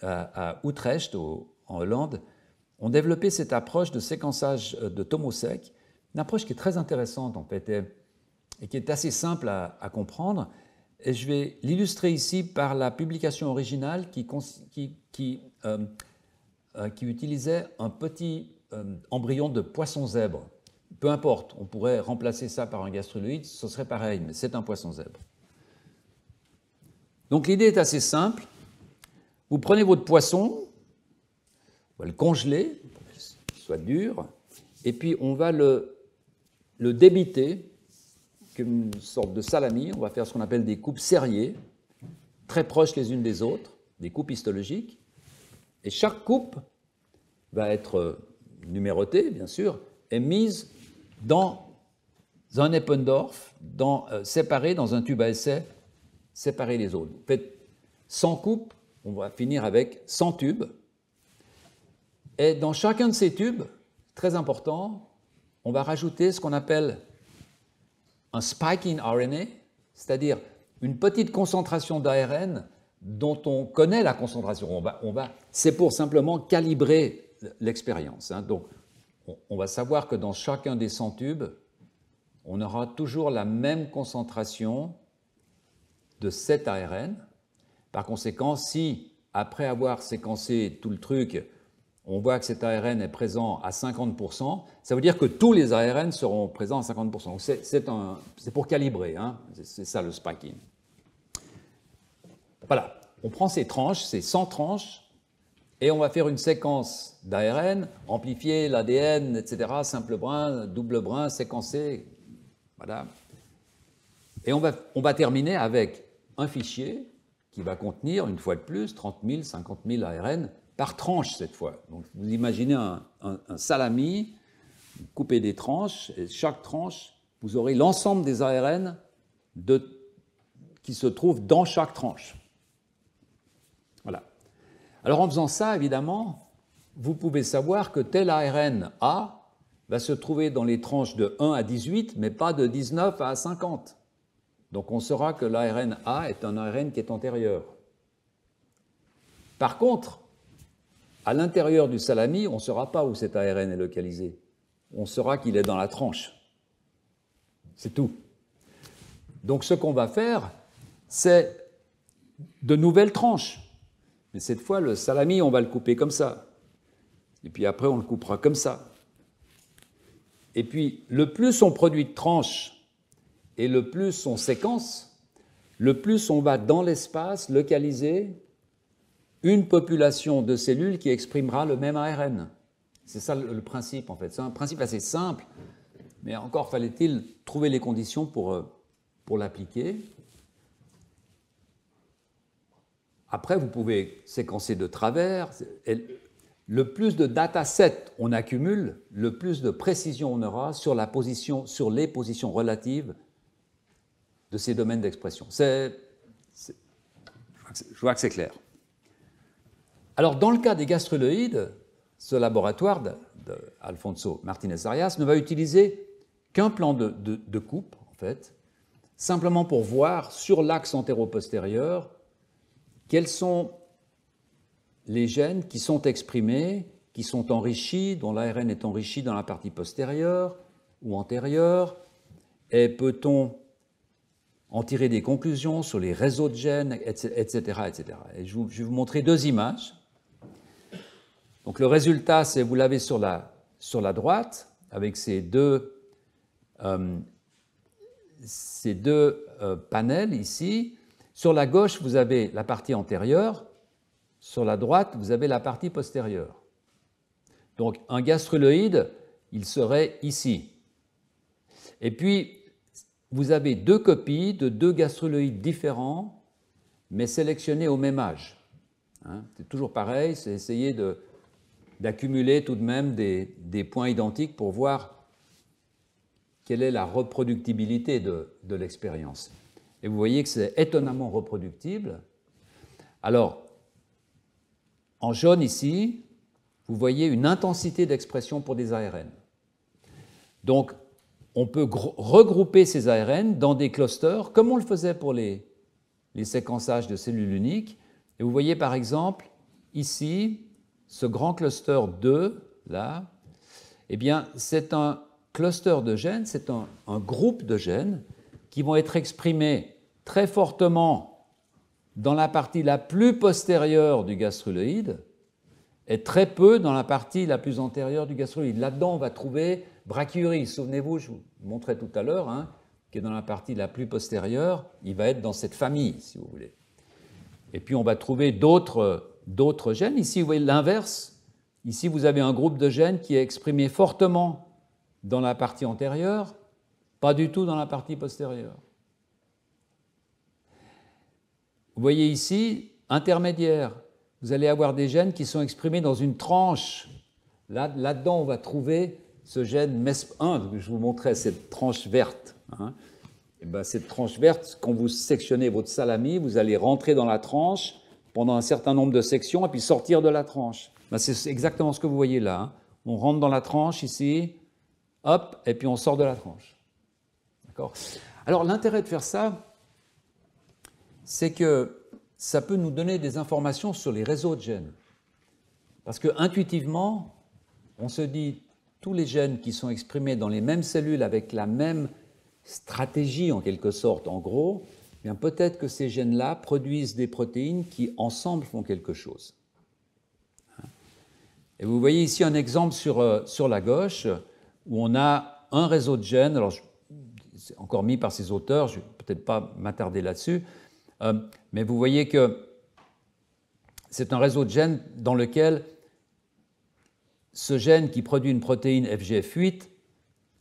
à Utrecht, en Hollande, ont développé cette approche de séquençage de tomosec, une approche qui est très intéressante en fait, et qui est assez simple à comprendre. Et je vais l'illustrer ici par la publication originale qui utilisait un petit embryon de poisson zèbre. Peu importe, on pourrait remplacer ça par un gastroloïde, ce serait pareil, mais c'est un poisson zèbre. Donc l'idée est assez simple. Vous prenez votre poisson, on va le congeler, pour qu'il soit dur, et puis on va le débiter comme une sorte de salami. On va faire ce qu'on appelle des coupes serrées, très proches les unes des autres, des coupes histologiques. Et chaque coupe va être numérotée, bien sûr, et mise dans un Eppendorf, séparé dans un tube à essai, séparé les autres. Vous faites 100 coupes, on va finir avec 100 tubes. Et dans chacun de ces tubes, très important, on va rajouter ce qu'on appelle un spiking RNA, c'est-à-dire une petite concentration d'ARN dont on connaît la concentration. C'est pour simplement calibrer l'expérience. Hein. Donc, on va savoir que dans chacun des 100 tubes, on aura toujours la même concentration de cet ARN. Par conséquent, si, après avoir séquencé tout le truc, on voit que cet ARN est présent à 50%, ça veut dire que tous les ARN seront présents à 50%. Donc c'est pour calibrer, hein. C'est ça le spiking. Voilà, on prend ces tranches, ces 100 tranches, et on va faire une séquence d'ARN, amplifier l'ADN, etc., simple brin, double brin, séquencé, voilà. Et on va terminer avec un fichier qui va contenir, une fois de plus, 30 000, 50 000 ARN par tranche cette fois. Donc vous imaginez un salami, vous coupez des tranches, et chaque tranche, vous aurez l'ensemble des ARN qui se trouvent dans chaque tranche. Voilà. Alors en faisant ça, évidemment, vous pouvez savoir que tel ARN A va se trouver dans les tranches de 1 à 18, mais pas de 19 à 50. Donc on saura que l'ARN A est un ARN qui est antérieur. Par contre, à l'intérieur du salami, on ne saura pas où cet ARN est localisé. On saura qu'il est dans la tranche. C'est tout. Donc ce qu'on va faire, c'est de nouvelles tranches. Mais cette fois, le salami, on va le couper comme ça. Et puis après, on le coupera comme ça. Et puis, le plus on produit de tranches et le plus on séquence, le plus on va dans l'espace localiser une population de cellules qui exprimera le même ARN. C'est ça le principe, en fait. C'est un principe assez simple, mais encore fallait-il trouver les conditions pour l'appliquer. Après, vous pouvez séquencer de travers. Le plus de datasets on accumule, le plus de précision on aura sur les positions relatives de ces domaines d'expression. Je vois que c'est clair. Alors, dans le cas des gastroloïdes, ce laboratoire d'Alfonso Martinez-Arias ne va utiliser qu'un plan de coupe, en fait, simplement pour voir sur l'axe antéro-postérieur quels sont les gènes qui sont exprimés, qui sont enrichis, dont l'ARN est enrichi dans la partie postérieure ou antérieure, et peut-on en tirer des conclusions sur les réseaux de gènes, etc. etc. Et je vais vous montrer deux images. Donc le résultat, c'est, vous l'avez sur la droite, avec ces deux panels ici. Sur la gauche, vous avez la partie antérieure. Sur la droite, vous avez la partie postérieure. Donc un gastroloïde, il serait ici. Et puis, vous avez deux copies de deux gastroloïdes différents, mais sélectionnés au même âge. Hein, c'est toujours pareil, c'est essayer d'accumuler tout de même des points identiques pour voir quelle est la reproductibilité de l'expérience. Et vous voyez que c'est étonnamment reproductible. Alors, en jaune ici, vous voyez une intensité d'expression pour des ARN. Donc, on peut regrouper ces ARN dans des clusters, comme on le faisait pour les séquençages de cellules uniques. Et vous voyez par exemple, ici, ce grand cluster 2, là, eh bien, c'est un cluster de gènes, c'est un groupe de gènes qui vont être exprimés très fortement dans la partie la plus postérieure du gastruloïde et très peu dans la partie la plus antérieure du gastruloïde. Là-dedans, on va trouver brachyurie. Souvenez-vous, je vous montrais tout à l'heure, hein, qui est dans la partie la plus postérieure, il va être dans cette famille, si vous voulez. Et puis, on va trouver d'autres gènes. Ici, vous voyez l'inverse. Ici, vous avez un groupe de gènes qui est exprimé fortement dans la partie antérieure, pas du tout dans la partie postérieure. Vous voyez ici, intermédiaire. Vous allez avoir des gènes qui sont exprimés dans une tranche. Là-dedans, on va trouver ce gène MESP1, que je vous montrais, cette tranche verte. Hein. Et bien, cette tranche verte, quand vous sectionnez votre salami, vous allez rentrer dans la tranche pendant un certain nombre de sections et puis sortir de la tranche. Ben, c'est exactement ce que vous voyez là. Hein. On rentre dans la tranche ici, hop, et puis on sort de la tranche. D'accord ? Alors, l'intérêt de faire ça, c'est que ça peut nous donner des informations sur les réseaux de gènes. Parce que intuitivement, on se dit, tous les gènes qui sont exprimés dans les mêmes cellules avec la même stratégie en quelque sorte, en gros, eh bien peut-être que ces gènes-là produisent des protéines qui ensemble font quelque chose. Et vous voyez ici un exemple sur la gauche où on a un réseau de gènes, alors c'est encore mis par ces auteurs, je ne vais peut-être pas m'attarder là-dessus, mais vous voyez que c'est un réseau de gènes dans lequel ce gène qui produit une protéine FGF8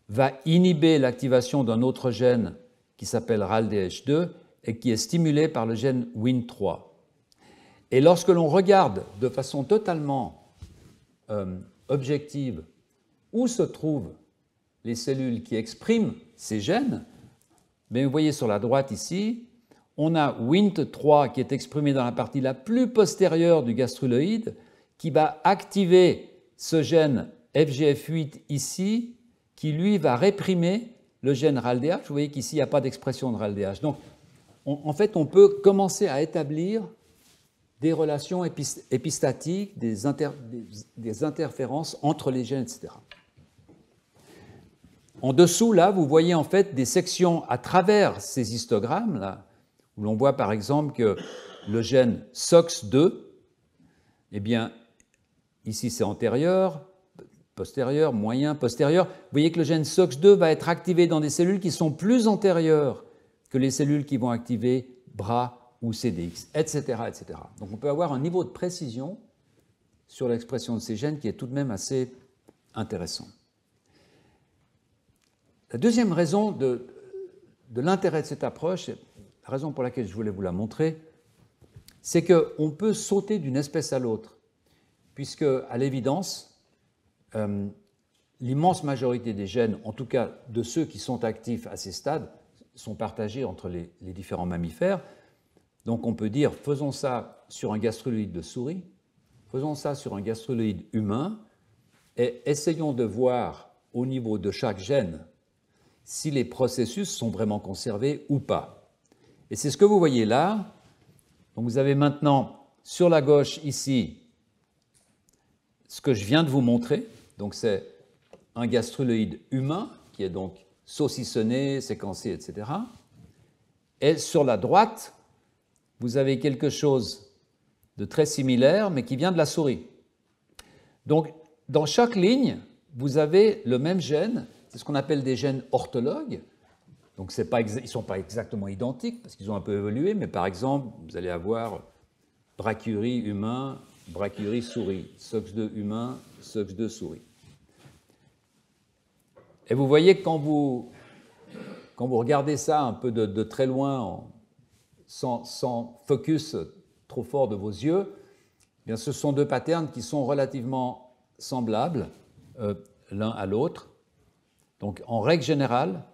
va inhiber l'activation d'un autre gène qui s'appelle RALDH2 et qui est stimulé par le gène Wnt3. Et lorsque l'on regarde de façon totalement objective où se trouvent les cellules qui expriment ces gènes, bien, vous voyez sur la droite ici, on a Wnt3 qui est exprimé dans la partie la plus postérieure du gastruloïde qui va activer ce gène FGF8 ici qui lui va réprimer le gène RALDH. Vous voyez qu'ici il n'y a pas d'expression de RALDH. Donc en fait on peut commencer à établir des relations épistatiques, des interférences entre les gènes, etc. En dessous, là, vous voyez en fait des sections à travers ces histogrammes, là, où l'on voit par exemple que le gène SOX2, eh bien, ici c'est antérieur, postérieur, moyen, postérieur. Vous voyez que le gène SOX2 va être activé dans des cellules qui sont plus antérieures que les cellules qui vont activer BRA ou CDX, etc., etc. Donc on peut avoir un niveau de précision sur l'expression de ces gènes qui est tout de même assez intéressant. La deuxième raison de l'intérêt de cette approche, la raison pour laquelle je voulais vous la montrer, c'est qu'on peut sauter d'une espèce à l'autre, puisque, à l'évidence, l'immense majorité des gènes, en tout cas de ceux qui sont actifs à ces stades, sont partagés entre les différents mammifères. Donc on peut dire, faisons ça sur un gastruloïde de souris, faisons ça sur un gastruloïde humain, et essayons de voir au niveau de chaque gène si les processus sont vraiment conservés ou pas. Et c'est ce que vous voyez là. Donc vous avez maintenant sur la gauche ici ce que je viens de vous montrer. Donc c'est un gastruloïde humain qui est donc saucissonné, séquencé, etc. Et sur la droite, vous avez quelque chose de très similaire, mais qui vient de la souris. Donc, dans chaque ligne, vous avez le même gène, c'est ce qu'on appelle des gènes orthologues. Donc, ils ne sont pas exactement identiques, parce qu'ils ont un peu évolué, mais par exemple, vous allez avoir brachyurie humain, brachyurie souris, SOX2 humain, SOX2 souris. Et vous voyez que quand vous regardez ça un peu de très loin, sans focus trop fort de vos yeux, eh bien, ce sont deux patterns qui sont relativement semblables l'un à l'autre. Donc en règle générale,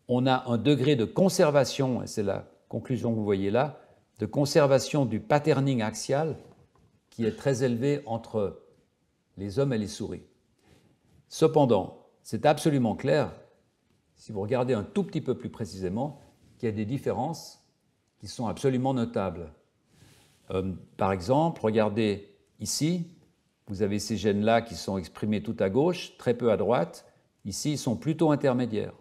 on a un degré de conservation, et c'est la conclusion que vous voyez là, de conservation du patterning axial qui est très élevé entre les hommes et les souris. Cependant, c'est absolument clair, si vous regardez un tout petit peu plus précisément, qu'il y a des différences qui sont absolument notables. Par exemple, regardez ici, vous avez ces gènes-là qui sont exprimés tout à gauche, très peu à droite. Ici, ils sont plutôt intermédiaires.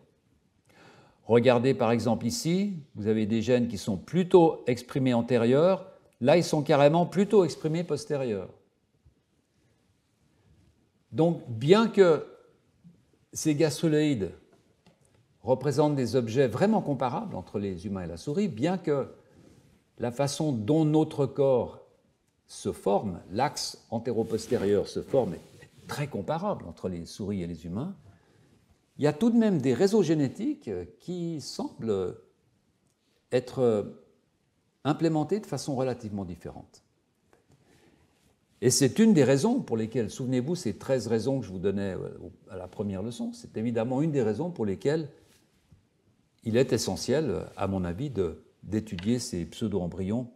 Regardez par exemple ici, vous avez des gènes qui sont plutôt exprimés antérieurs. Là, ils sont carrément plutôt exprimés postérieurs. Donc, bien que ces gastrulоïdes représentent des objets vraiment comparables entre les humains et la souris, bien que la façon dont notre corps se forme, l'axe antéro-postérieur se forme, est très comparable entre les souris et les humains, il y a tout de même des réseaux génétiques qui semblent être implémentés de façon relativement différente. Et c'est une des raisons pour lesquelles, souvenez-vous, ces 13 raisons que je vous donnais à la première leçon, c'est évidemment une des raisons pour lesquelles il est essentiel, à mon avis, d'étudier ces pseudo-embryons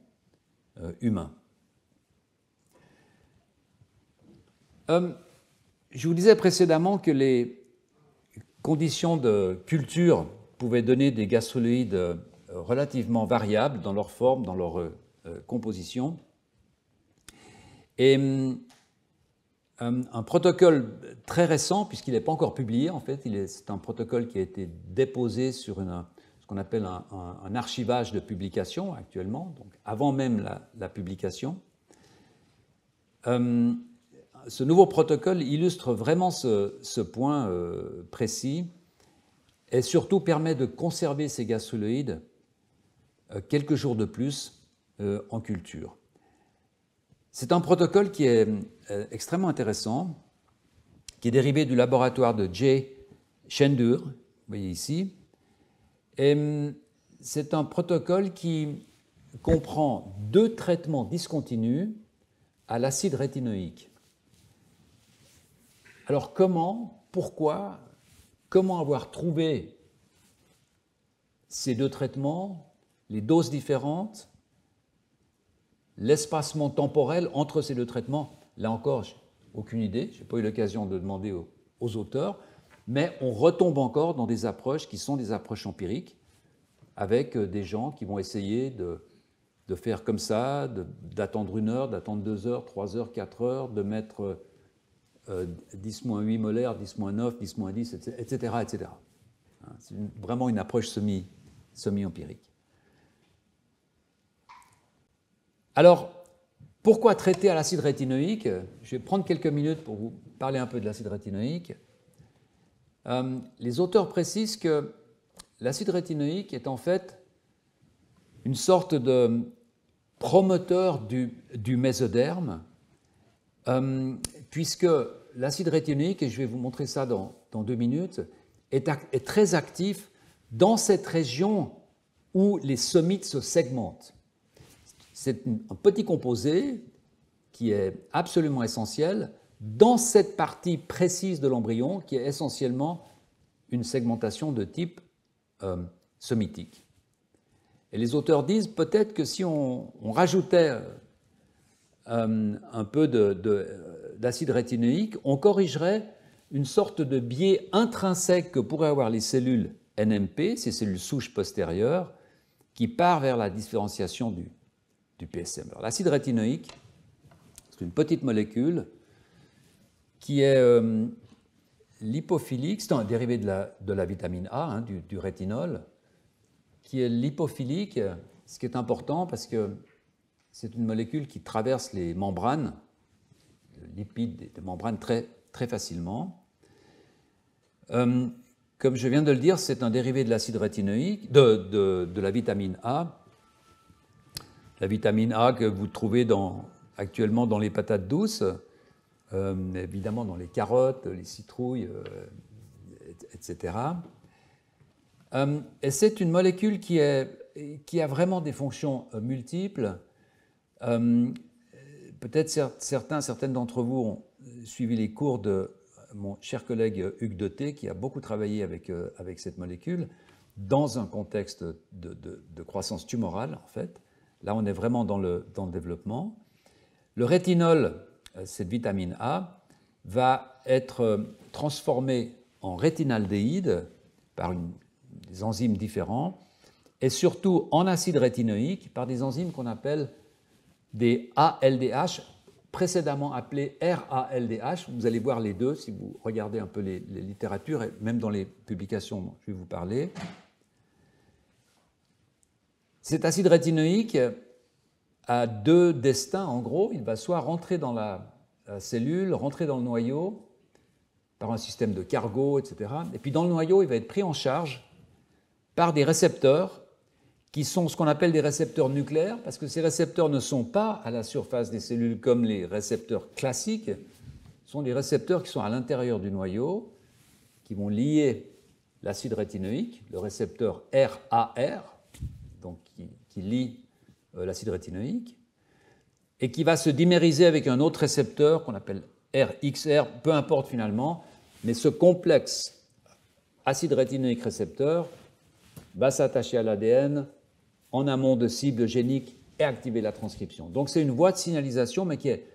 humains. Je vous disais précédemment que les conditions de culture pouvaient donner des gastrulоïdes relativement variables dans leur forme, dans leur composition. Et un protocole très récent, puisqu'il n'est pas encore publié, en fait, c'est un protocole qui a été déposé sur ce qu'on appelle un archivage de publication actuellement, donc avant même la publication. Ce nouveau protocole illustre vraiment ce point précis et surtout permet de conserver ces gastrulоïdes quelques jours de plus en culture. C'est un protocole qui est extrêmement intéressant, qui est dérivé du laboratoire de Jay Shendur, vous voyez ici. Et c'est un protocole qui comprend 2 traitements discontinus à l'acide rétinoïque. Alors comment, pourquoi, comment avoir trouvé ces 2 traitements, les doses différentes, l'espacement temporel entre ces 2 traitements? Là encore, je n'ai aucune idée, je n'ai pas eu l'occasion de demander aux auteurs, mais on retombe encore dans des approches qui sont des approches empiriques, avec des gens qui vont essayer de faire comme ça, d'attendre 1 heure, d'attendre 2 heures, 3 heures, 4 heures, de mettre 10-8 molaires, 10-9, 10-10, etc. etc. C'est vraiment une approche semi-empirique. Alors, pourquoi traiter à l'acide rétinoïque? Je vais prendre quelques minutes pour vous parler un peu de l'acide rétinoïque. Les auteurs précisent que l'acide rétinoïque est en fait une sorte de promoteur du mésoderme, puisque l'acide rétinoïque, et je vais vous montrer ça dans 2 minutes, est très actif dans cette région où les somites se segmentent. C'est un petit composé qui est absolument essentiel dans cette partie précise de l'embryon qui est essentiellement une segmentation de type somitique. Et les auteurs disent peut-être que si on rajoutait un peu d'acide rétinoïque, on corrigerait une sorte de biais intrinsèque que pourraient avoir les cellules NMP, ces cellules souches postérieures, qui part vers la différenciation du PSM. L'acide rétinoïque, c'est une petite molécule qui est lipophilique, c'est un dérivé de la vitamine A, du rétinol, qui est lipophilique, ce qui est important parce que c'est une molécule qui traverse les membranes, lipides des membranes très, très facilement. Comme je viens de le dire, c'est un dérivé de l'acide rétinoïque, de la vitamine A. La vitamine A que vous trouvez actuellement dans les patates douces, évidemment dans les carottes, les citrouilles, etc. Et c'est une molécule qui a vraiment des fonctions multiples. Peut-être certaines d'entre vous ont suivi les cours de mon cher collègue Hugues Deté, qui a beaucoup travaillé avec cette molécule, dans un contexte de croissance tumorale, en fait. Là, on est vraiment dans le développement. Le rétinol, cette vitamine A, va être transformé en rétinaldéhyde par des enzymes différents, et surtout en acide rétinoïque par des enzymes qu'on appelle des ALDH, précédemment appelés RALDH. Vous allez voir les deux si vous regardez un peu les littératures, et même dans les publications dont je vais vous parler. Cet acide rétinoïque a deux destins, en gros. Il va soit rentrer dans la cellule, rentrer dans le noyau, par un système de cargo, etc. Et puis dans le noyau, il va être pris en charge par des récepteurs qui sont ce qu'on appelle des récepteurs nucléaires, parce que ces récepteurs ne sont pas à la surface des cellules comme les récepteurs classiques, ce sont des récepteurs qui sont à l'intérieur du noyau, qui vont lier l'acide rétinoïque, le récepteur RAR, donc qui lie l'acide rétinoïque, et qui va se dimériser avec un autre récepteur qu'on appelle RXR, peu importe finalement, mais ce complexe acide rétinoïque récepteur va s'attacher à l'ADN en amont de cibles géniques et activer la transcription. Donc c'est une voie de signalisation, mais qui est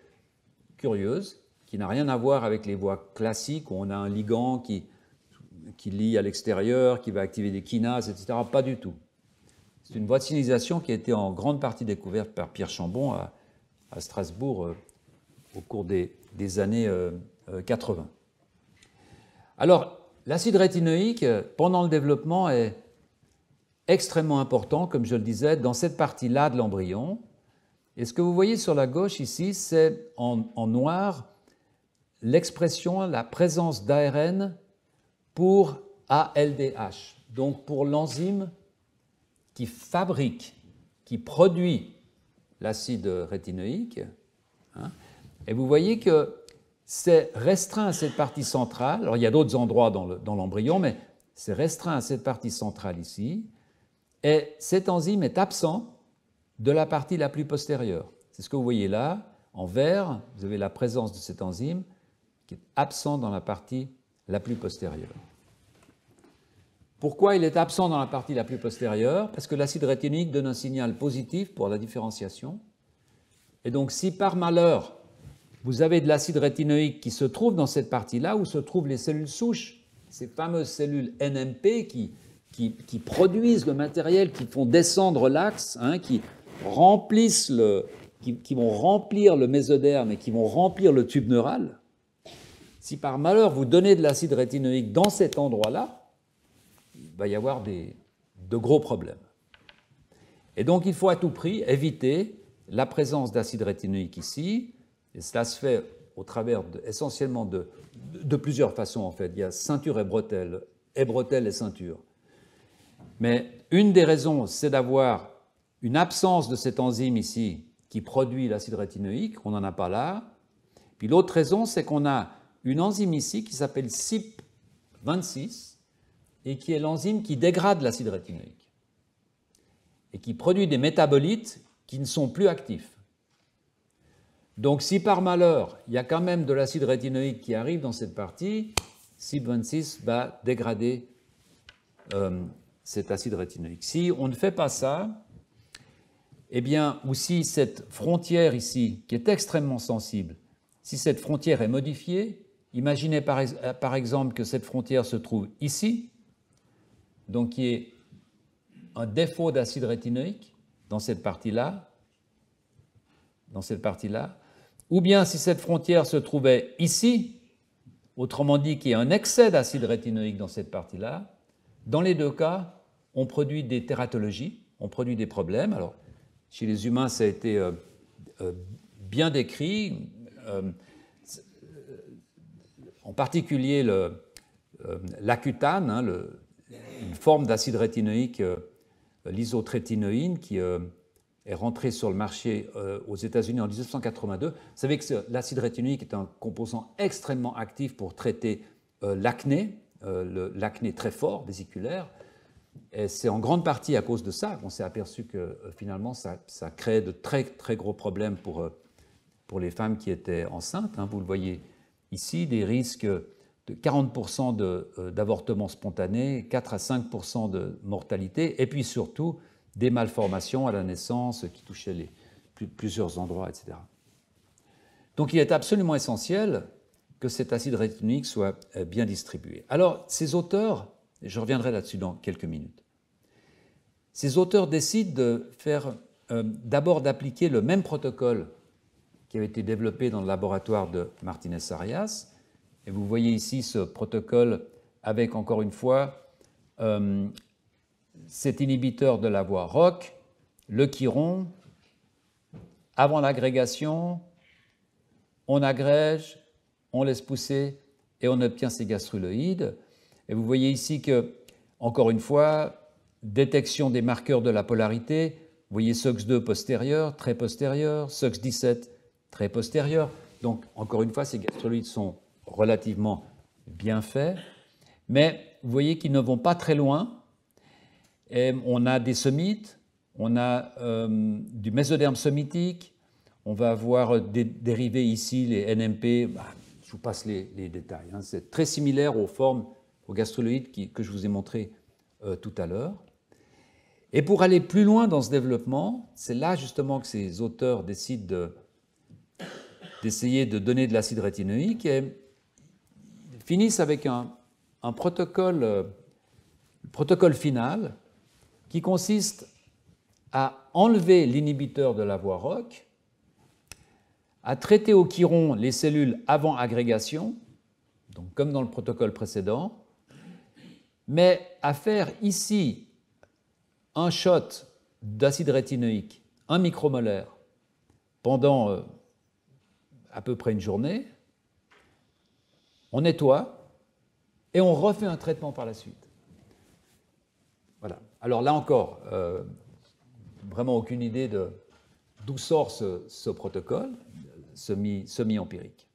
curieuse, qui n'a rien à voir avec les voies classiques où on a un ligand qui lie à l'extérieur, qui va activer des kinases, etc. Pas du tout. C'est une voie de signalisation qui a été en grande partie découverte par Pierre Chambon à Strasbourg au cours des années 80. Alors, l'acide rétinoïque, pendant le développement, est extrêmement important, comme je le disais, dans cette partie-là de l'embryon. Et ce que vous voyez sur la gauche ici, c'est en noir l'expression, la présence d'ARN pour ALDH, donc pour l'enzyme qui fabrique, qui produit l'acide rétinoïque. Et vous voyez que c'est restreint à cette partie centrale. Alors il y a d'autres endroits dans l'embryon, mais c'est restreint à cette partie centrale ici. Et cette enzyme est absent de la partie la plus postérieure. C'est ce que vous voyez là. En vert, vous avez la présence de cette enzyme qui est absent dans la partie la plus postérieure. Pourquoi il est absent dans la partie la plus postérieure? Parce que l'acide rétinoïque donne un signal positif pour la différenciation. Et donc, si par malheur, vous avez de l'acide rétinoïque qui se trouve dans cette partie-là, où se trouvent les cellules souches, ces fameuses cellules NMP qui produisent le matériel, qui font descendre l'axe, qui remplissent qui vont remplir le mésoderme et qui vont remplir le tube neural. Si par malheur vous donnez de l'acide rétinoïque dans cet endroit-là, il va y avoir de gros problèmes. Et donc il faut à tout prix éviter la présence d'acide rétinoïque ici, et cela se fait au travers essentiellement de plusieurs façons en fait. Il y a ceinture et bretelle et ceinture. Mais une des raisons, c'est d'avoir une absence de cette enzyme ici qui produit l'acide rétinoïque, on n'en a pas là. Puis l'autre raison, c'est qu'on a une enzyme ici qui s'appelle CYP26 et qui est l'enzyme qui dégrade l'acide rétinoïque et qui produit des métabolites qui ne sont plus actifs. Donc si par malheur, il y a quand même de l'acide rétinoïque qui arrive dans cette partie, CYP26 va dégrader cet acide rétinoïque. Si on ne fait pas ça, eh bien, ou si cette frontière ici, qui est extrêmement sensible, si cette frontière est modifiée, imaginez par exemple que cette frontière se trouve ici, donc qui est un défaut d'acide rétinoïque dans cette partie-là, ou bien si cette frontière se trouvait ici, autrement dit qu'il y a un excès d'acide rétinoïque dans cette partie-là, dans les deux cas, on produit des tératologies, on produit des problèmes. Alors, chez les humains, ça a été bien décrit, en particulier l'acutane, une forme d'acide rétinoïque, l'isotrétinoïne, qui est rentrée sur le marché aux États-Unis en 1982. Vous savez que l'acide rétinoïque est un composant extrêmement actif pour traiter l'acné, l'acné très fort, vésiculaire. Et c'est en grande partie à cause de ça qu'on s'est aperçu que finalement ça crée de très, très gros problèmes pour les femmes qui étaient enceintes. Vous le voyez ici, des risques de 40% d'avortements spontanés, 4 à 5% de mortalité, et puis surtout des malformations à la naissance qui touchaient plusieurs endroits, etc. Donc il est absolument essentiel que cet acide rétinoïque soit bien distribué. Alors ces auteurs, et je reviendrai là-dessus dans quelques minutes, ces auteurs décident de faire d'abord d'appliquer le même protocole qui avait été développé dans le laboratoire de Martinez-Arias. Et vous voyez ici ce protocole avec, encore une fois, cet inhibiteur de la voie ROCK, le chiron. Avant l'agrégation, on agrège, on laisse pousser et on obtient ces gastruloïdes. Et vous voyez ici que, encore une fois, détection des marqueurs de la polarité. Vous voyez SOX2 postérieur, très postérieur, SOX17 très postérieur. Donc, encore une fois, ces gastruloïdes sont relativement bien faits, mais vous voyez qu'ils ne vont pas très loin. Et on a des somites, on a du mésoderme somitique, on va avoir des dérivés ici, les NMP, je vous passe les détails. Hein. C'est très similaire aux formes, aux gastruloïdes que je vous ai montré tout à l'heure. Et pour aller plus loin dans ce développement, c'est là justement que ces auteurs décident d'essayer de donner de l'acide rétinoïque et finissent avec un protocole final qui consiste à enlever l'inhibiteur de la voie ROCK, à traiter au chiron les cellules avant agrégation, donc comme dans le protocole précédent, mais à faire ici un shot d'acide rétinoïque, 1 micromolaire, pendant à peu près une journée, on nettoie et on refait un traitement par la suite. Voilà. Alors là encore, vraiment aucune idée d'où sort ce protocole semi-empirique.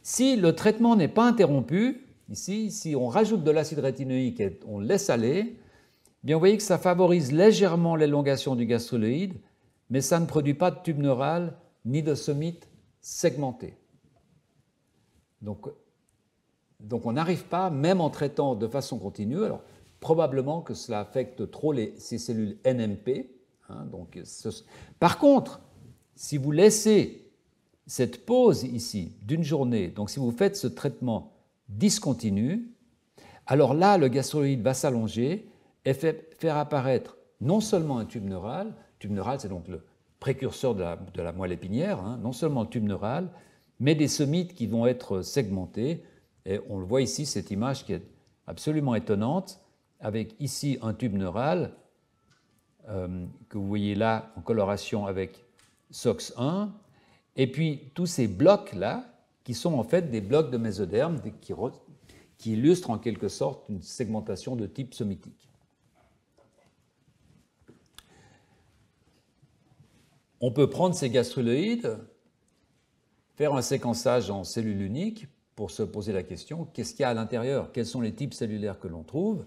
Si le traitement n'est pas interrompu, ici, si on rajoute de l'acide rétinoïque et on laisse aller, bien vous voyez que ça favorise légèrement l'élongation du gastruloïde, mais ça ne produit pas de tube neural ni de somite segmenté. Donc on n'arrive pas, même en traitant de façon continue, alors probablement que cela affecte trop ces cellules NMP. Hein, Par contre, si vous laissez cette pause ici d'une journée, donc si vous faites ce traitement discontinu, alors là, le gastruloïde va s'allonger et faire apparaître non seulement un tube neural c'est donc le précurseur de la moelle épinière, hein, non seulement le tube neural, mais des somites qui vont être segmentés. Et on le voit ici, cette image qui est absolument étonnante, avec ici un tube neural que vous voyez là en coloration avec SOX1, et puis tous ces blocs-là, qui sont en fait des blocs de mésoderme qui illustrent en quelque sorte une segmentation de type somitique. On peut prendre ces gastruloïdes, faire un séquençage en cellules uniques pour se poser la question, qu'est-ce qu'il y a à l'intérieur? Quels sont les types cellulaires que l'on trouve?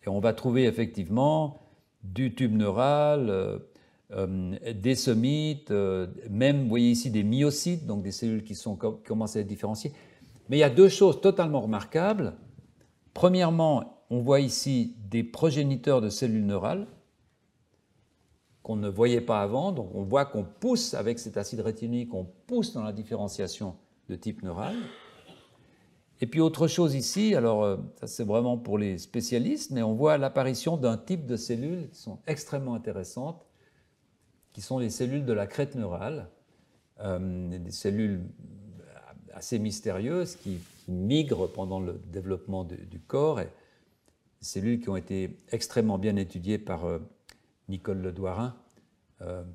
Et on va trouver effectivement du tube neural, des somites, même, vous voyez ici, des myocytes, donc des cellules qui commencent à être différenciées. Mais il y a deux choses totalement remarquables. Premièrement, on voit ici des progéniteurs de cellules neurales qu'on ne voyait pas avant. Donc on voit qu'on pousse avec cet acide rétinoïque, on pousse dans la différenciation de type neural. Et puis autre chose ici, alors ça c'est vraiment pour les spécialistes, mais on voit l'apparition d'un type de cellules qui sont extrêmement intéressantes, qui sont les cellules de la crête neurale, des cellules assez mystérieuses qui migrent pendant le développement du corps, et des cellules qui ont été extrêmement bien étudiées par Nicole Ledouarin.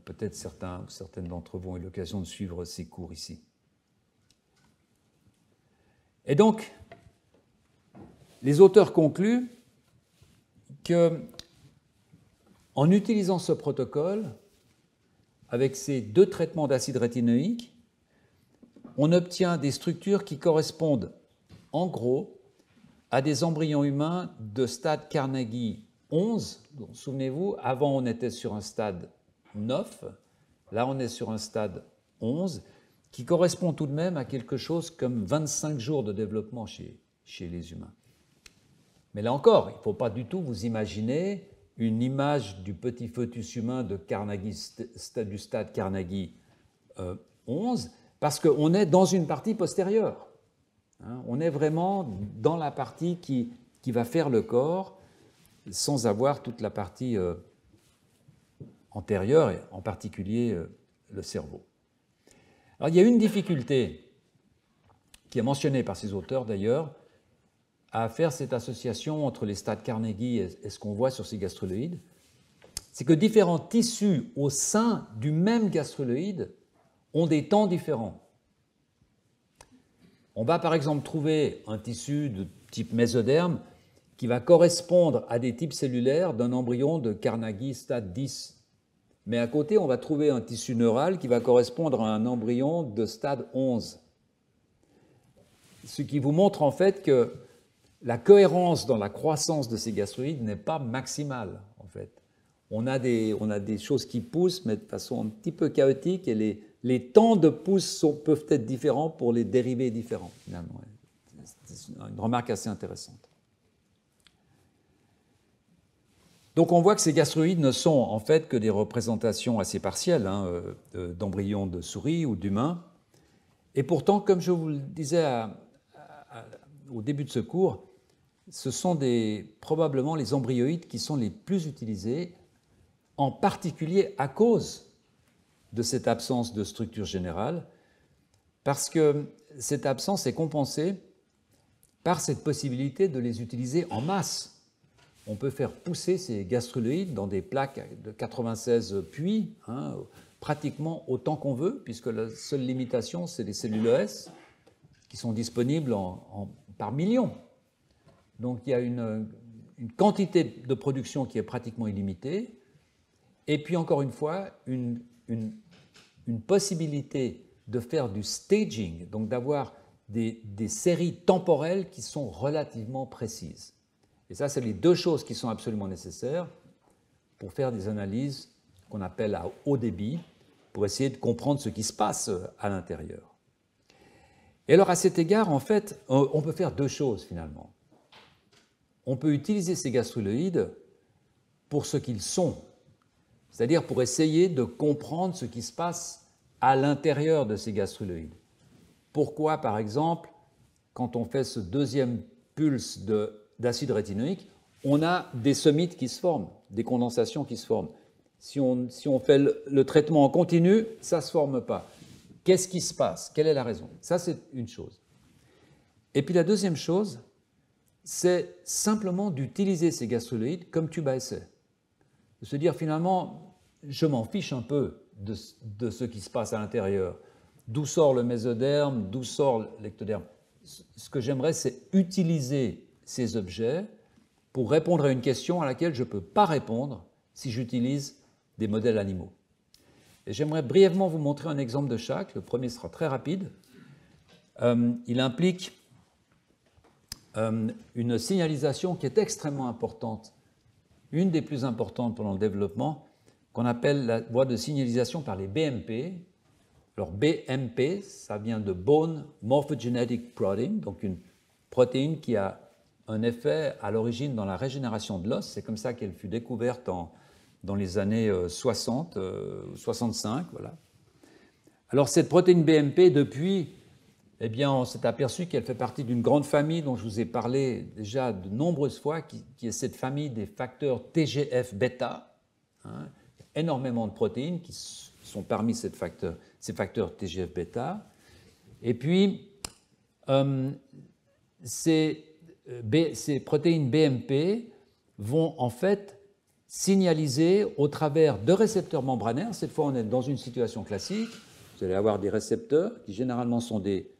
Peut-être certaines d'entre vous ont eu l'occasion de suivre ces cours ici. Et donc, les auteurs concluent que, en utilisant ce protocole, avec ces deux traitements d'acide rétinoïque, on obtient des structures qui correspondent, en gros, à des embryons humains de stade Carnegie 11. Souvenez-vous, avant on était sur un stade 9, là on est sur un stade 11, qui correspond tout de même à quelque chose comme 25 jours de développement chez chez les humains. Mais là encore, il ne faut pas du tout vous imaginer une image du petit fœtus humain de Carnegie, du stade Carnegie 11, parce qu'on est dans une partie postérieure. Hein, on est vraiment dans la partie qui va faire le corps, sans avoir toute la partie antérieure, et en particulier le cerveau. Alors, il y a une difficulté qui est mentionnée par ces auteurs d'ailleurs, à faire cette association entre les stades Carnegie et ce qu'on voit sur ces gastroloïdes, c'est que différents tissus au sein du même gastroloïde ont des temps différents. On va par exemple trouver un tissu de type mésoderme qui va correspondre à des types cellulaires d'un embryon de Carnegie stade 10. Mais à côté, on va trouver un tissu neural qui va correspondre à un embryon de stade 11. Ce qui vous montre en fait que la cohérence dans la croissance de ces gastroïdes n'est pas maximale, en fait. On a des choses qui poussent, mais de façon un petit peu chaotique, et les temps de pousse peuvent être différents pour les dérivés différents, finalement. C'est une remarque assez intéressante. Donc on voit que ces gastroïdes ne sont en fait que des représentations assez partielles d'embryons de souris ou d'humains. Et pourtant, comme je vous le disais au début de ce cours, ce sont probablement les embryyoïdes qui sont les plus utilisés, en particulier à cause de cette absence de structure générale, parce que cette absence est compensée par cette possibilité de les utiliser en masse. On peut faire pousser ces gastroloïdes dans des plaques de 96 puits, pratiquement autant qu'on veut, puisque la seule limitation, c'est les cellules ES, qui sont disponibles par millions. Donc il y a une quantité de production qui est pratiquement illimitée, et puis encore une fois, une possibilité de faire du staging, donc d'avoir des séries temporelles qui sont relativement précises. Et ça, c'est les deux choses qui sont absolument nécessaires pour faire des analyses qu'on appelle à haut débit, pour essayer de comprendre ce qui se passe à l'intérieur. Et alors, à cet égard, en fait, on peut faire deux choses, finalement. On peut utiliser ces gastroloïdes pour ce qu'ils sont, c'est-à-dire pour essayer de comprendre ce qui se passe à l'intérieur de ces gastroloïdes. Pourquoi, par exemple, quand on fait ce deuxième pulse d'acide rétinoïque, on a des somites qui se forment, des condensations qui se forment. Si on fait le traitement en continu, ça ne se forme pas. Qu'est-ce qui se passe? Quelle est la raison? Ça, c'est une chose. Et puis la deuxième chose, c'est simplement d'utiliser ces gastroloïdes comme tube à essai. De se dire finalement, je m'en fiche un peu de ce qui se passe à l'intérieur. D'où sort le mésoderme, d'où sort l'ectoderme. Ce que j'aimerais, c'est utiliser ces objets pour répondre à une question à laquelle je ne peux pas répondre si j'utilise des modèles animaux. Et j'aimerais brièvement vous montrer un exemple de chaque. Le premier sera très rapide. Il implique une signalisation qui est extrêmement importante, une des plus importantes pendant le développement, qu'on appelle la voie de signalisation par les BMP. Alors BMP, ça vient de Bone Morphogenetic Protein, donc une protéine qui a un effet à l'origine dans la régénération de l'os. C'est comme ça qu'elle fut découverte dans les années 60, 65. Voilà. Alors cette protéine BMP, depuis, eh bien, on s'est aperçu qu'elle fait partie d'une grande famille dont je vous ai parlé déjà de nombreuses fois, qui est cette famille des facteurs TGF-bêta. Énormément de protéines qui sont parmi ces facteurs TGF-bêta. Et puis, ces protéines BMP vont en fait signaliser au travers de récepteurs membranaires. Cette fois, on est dans une situation classique. Vous allez avoir des récepteurs qui généralement sont des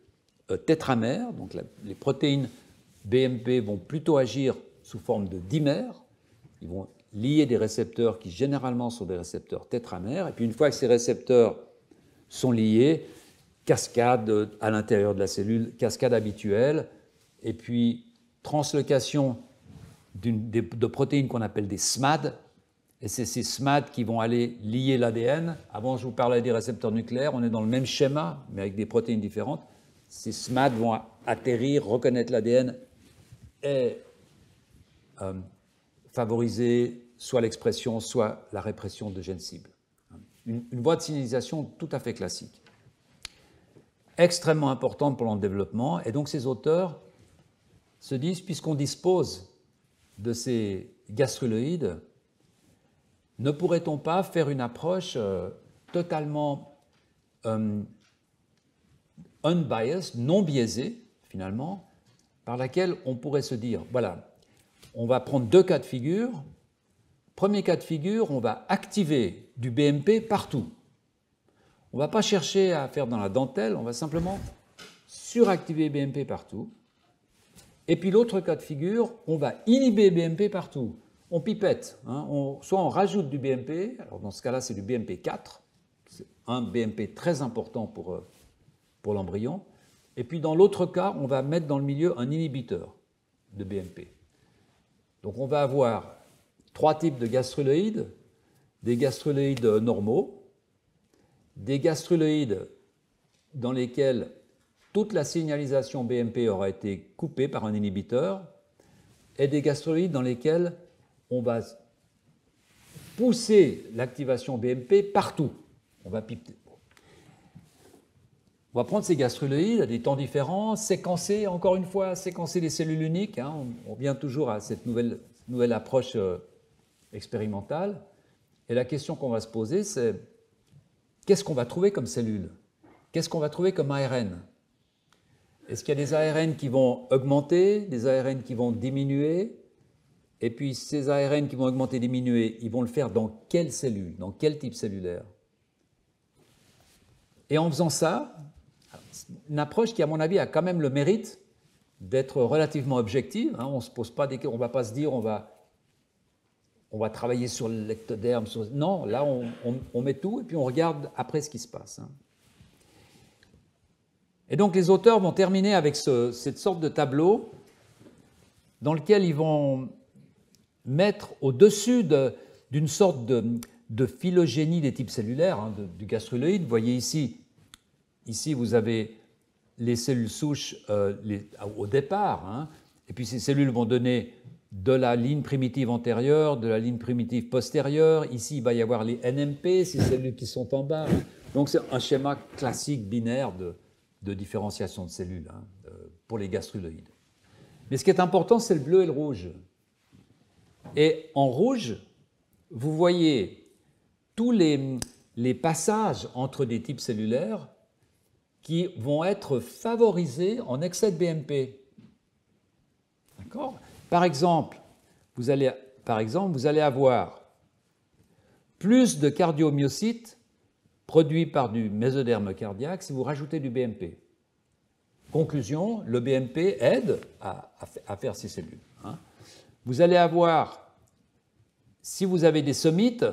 tétramères. Donc les protéines BMP vont plutôt agir sous forme de dimères. Ils vont lier des récepteurs qui généralement sont des récepteurs tétramères. Et puis une fois que ces récepteurs sont liés, cascade à l'intérieur de la cellule, cascade habituelle, et puis translocation de protéines qu'on appelle des SMAD, et c'est ces SMAD qui vont aller lier l'ADN. Avant, je vous parlais des récepteurs nucléaires, on est dans le même schéma, mais avec des protéines différentes. Ces SMAD vont atterrir, reconnaître l'ADN est favorisé soit l'expression, soit la répression de gènes cibles. Une voie de signalisation tout à fait classique. Extrêmement importante pour le développement, et donc ces auteurs se disent, puisqu'on dispose de ces gastruloïdes, ne pourrait-on pas faire une approche totalement unbiased, non biaisée, finalement, par laquelle on pourrait se dire, voilà, on va prendre deux cas de figure. Premier cas de figure, on va activer du BMP partout. On ne va pas chercher à faire dans la dentelle, on va simplement suractiver BMP partout. Et puis l'autre cas de figure, on va inhiber BMP partout. On pipette, hein, soit on rajoute du BMP, alors dans ce cas-là c'est du BMP4, c'est un BMP très important pour l'embryon, et puis dans l'autre cas, on va mettre dans le milieu un inhibiteur de BMP. Donc on va avoir trois types de gastruloïdes, des gastruloïdes normaux, des gastruloïdes dans lesquels toute la signalisation BMP aura été coupée par un inhibiteur, et des gastruloïdes dans lesquels on va pousser l'activation BMP partout. On va piper. On va prendre ces gastruloïdes à des temps différents, séquencer, encore une fois, séquencer les cellules uniques. Hein, on revient toujours à cette nouvelle approche expérimentale. Et la question qu'on va se poser, c'est qu'est-ce qu'on va trouver comme cellules? Qu'est-ce qu'on va trouver comme ARN? Est-ce qu'il y a des ARN qui vont augmenter, des ARN qui vont diminuer? Et puis ces ARN qui vont augmenter, diminuer, ils vont le faire dans quelle cellule? Dans quel type cellulaire? Et en faisant ça, une approche qui, à mon avis, a quand même le mérite d'être relativement objective. Hein, on ne se pose pas des questions, on ne va pas se dire on va travailler sur l'ectoderme. Non, là, on met tout et puis on regarde après ce qui se passe. Hein. Et donc, les auteurs vont terminer avec cette sorte de tableau dans lequel ils vont mettre au-dessus d'une sorte de phylogénie des types cellulaires, hein, du gastruloïde. Vous voyez ici, vous avez les cellules souches au départ, hein, et puis ces cellules vont donner de la ligne primitive antérieure, de la ligne primitive postérieure. Ici, il va y avoir les NMP, ces cellules qui sont en bas. Donc, c'est un schéma classique binaire de différenciation de cellules hein, pour les gastruloïdes. Mais ce qui est important, c'est le bleu et le rouge. Et en rouge, vous voyez tous les passages entre des types cellulaires qui vont être favorisés en excès de BMP. D'accord ? Par exemple, vous allez avoir plus de cardiomyocytes produits par du mésoderme cardiaque si vous rajoutez du BMP. Conclusion, le BMP aide à faire ces cellules. Hein. Vous allez avoir, si vous avez des somites,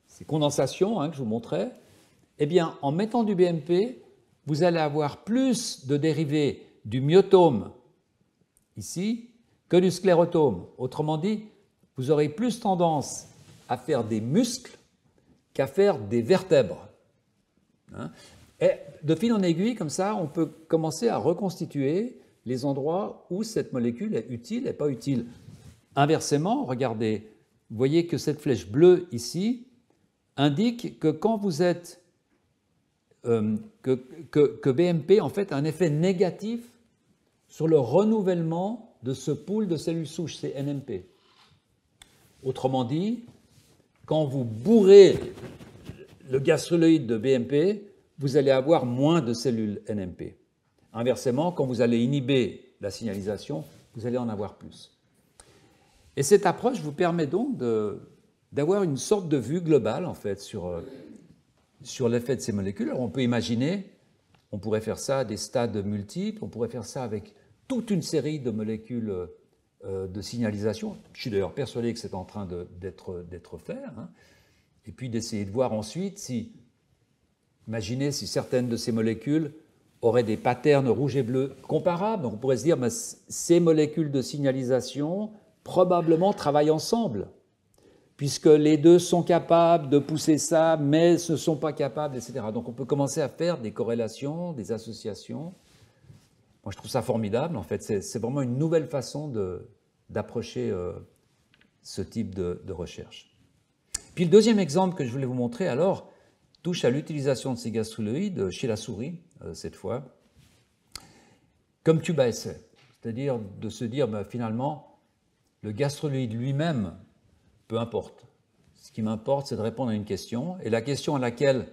ces condensations hein, que je vous montrais, eh bien, en mettant du BMP, vous allez avoir plus de dérivés du myotome, ici, que du sclérotome. Autrement dit, vous aurez plus tendance à faire des muscles qu'à faire des vertèbres. Hein. Et de fil en aiguille, comme ça, on peut commencer à reconstituer les endroits où cette molécule est utile et pas utile. Inversement, regardez, vous voyez que cette flèche bleue ici indique que quand vous êtes que BMP en fait a un effet négatif sur le renouvellement de ce pool de cellules souches, c'est NMP. Autrement dit, quand vous bourrez le gastruloïde de BMP, vous allez avoir moins de cellules NMP. Inversement, quand vous allez inhiber la signalisation, vous allez en avoir plus. Et cette approche vous permet donc d'avoir une sorte de vue globale en fait sur l'effet de ces molécules. Alors on peut imaginer, on pourrait faire ça à des stades multiples, on pourrait faire ça avec toute une série de molécules de signalisation. Je suis d'ailleurs persuadé que c'est en train d'être fait. Hein. Et puis d'essayer de voir ensuite si, imaginez si certaines de ces molécules auraient des patterns rouge et bleu comparables. Donc on pourrait se dire, ces molécules de signalisation probablement travaillent ensemble, puisque les deux sont capables de pousser ça, mais ne sont pas capables, etc. Donc on peut commencer à faire des corrélations, des associations. Moi, je trouve ça formidable, en fait. C'est vraiment une nouvelle façon d'approcher ce type de recherche. Puis le deuxième exemple que je voulais vous montrer, alors, touche à l'utilisation de ces gastruloïdes chez la souris, cette fois, comme tube à essai. C'est-à-dire de se dire, ben, finalement, le gastruloïde lui-même, peu importe. Ce qui m'importe, c'est de répondre à une question. Et la question à laquelle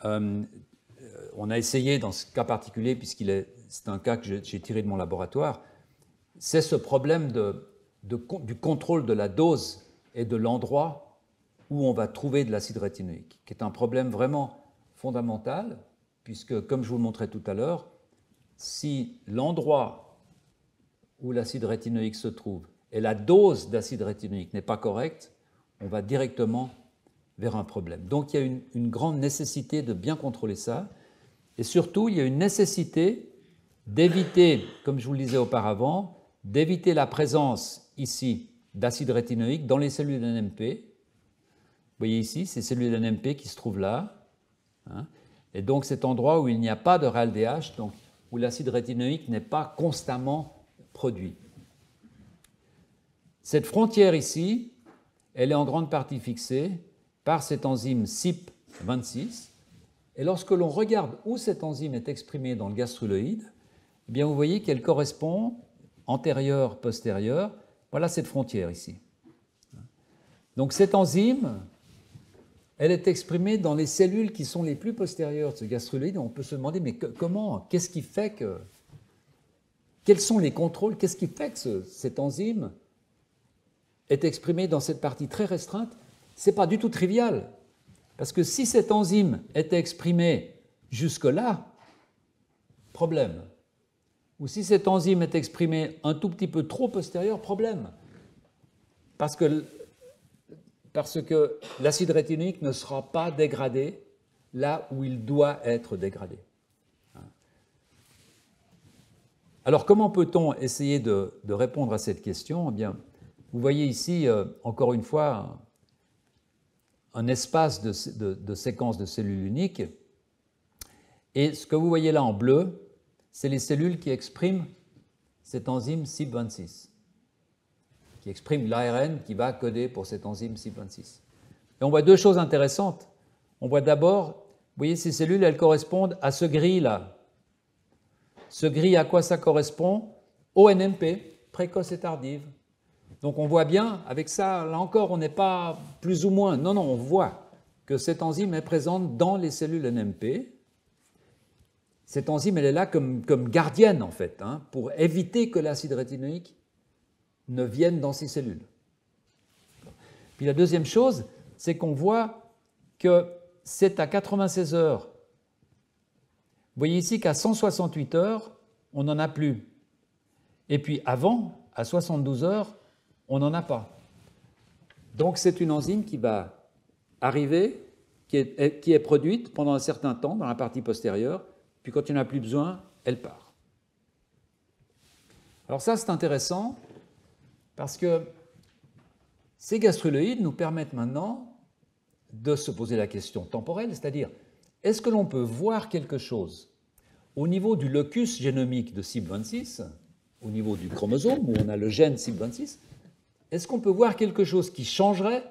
on a essayé, dans ce cas particulier, c'est un cas que j'ai tiré de mon laboratoire, c'est ce problème du contrôle de la dose et de l'endroit où on va trouver de l'acide rétinoïque, qui est un problème vraiment fondamental, puisque, comme je vous le montrais tout à l'heure, si l'endroit où l'acide rétinoïque se trouve et la dose d'acide rétinoïque n'est pas correcte, on va directement vers un problème. Donc il y a une grande nécessité de bien contrôler ça, et surtout il y a une nécessité d'éviter, comme je vous le disais auparavant, d'éviter la présence ici d'acide rétinoïque dans les cellules NMP. Vous voyez ici, ces cellules NMP qui se trouvent là, hein, et donc cet endroit où il n'y a pas de RALDH, donc où l'acide rétinoïque n'est pas constamment produit. Cette frontière ici, elle est en grande partie fixée par cette enzyme CYP26, et lorsque l'on regarde où cette enzyme est exprimée dans le gastruloïde, eh bien vous voyez qu'elle correspond antérieure, postérieure, voilà cette frontière ici. Donc cette enzyme, elle est exprimée dans les cellules qui sont les plus postérieures de ce gastruloïde. On peut se demander, mais comment, qu'est-ce qui fait que, quels sont les contrôles, qu'est-ce qui fait que cette enzyme est exprimée dans cette partie très restreinte? Ce n'est pas du tout trivial, parce que si cette enzyme était exprimée jusque-là, problème. Ou si cette enzyme est exprimée un tout petit peu trop postérieur, problème. Parce que l'acide rétinoïque ne sera pas dégradé là où il doit être dégradé. Alors, comment peut-on essayer de répondre à cette question? Eh bien, vous voyez ici, encore une fois, un espace de séquences de cellules uniques. Et ce que vous voyez là en bleu, c'est les cellules qui expriment cette enzyme CYP26, qui exprime l'ARN qui va coder pour cette enzyme CYP26. Et on voit deux choses intéressantes. On voit d'abord, vous voyez, ces cellules, elles correspondent à ce gris-là. Ce gris, à quoi ça correspond? Au NMP, précoce et tardive. Donc on voit bien, avec ça, là encore, on n'est pas plus ou moins. Non, on voit que cette enzyme est présente dans les cellules NMP. Cette enzyme, elle est là comme gardienne, en fait, hein, pour éviter que l'acide rétinoïque ne vienne dans ces cellules. Puis la deuxième chose, c'est qu'on voit que c'est à 96 heures. Vous voyez ici qu'à 168 heures, on n'en a plus. Et puis avant, à 72 heures, on n'en a pas. Donc c'est une enzyme qui va arriver, qui est produite pendant un certain temps dans la partie postérieure, puis quand il n'y en a plus besoin, elle part. Alors ça, c'est intéressant, parce que ces gastruloïdes nous permettent maintenant de se poser la question temporelle, c'est-à-dire, est-ce que l'on peut voir quelque chose au niveau du locus génomique de CYP26, au niveau du chromosome, où on a le gène CYP26, est-ce qu'on peut voir quelque chose qui changerait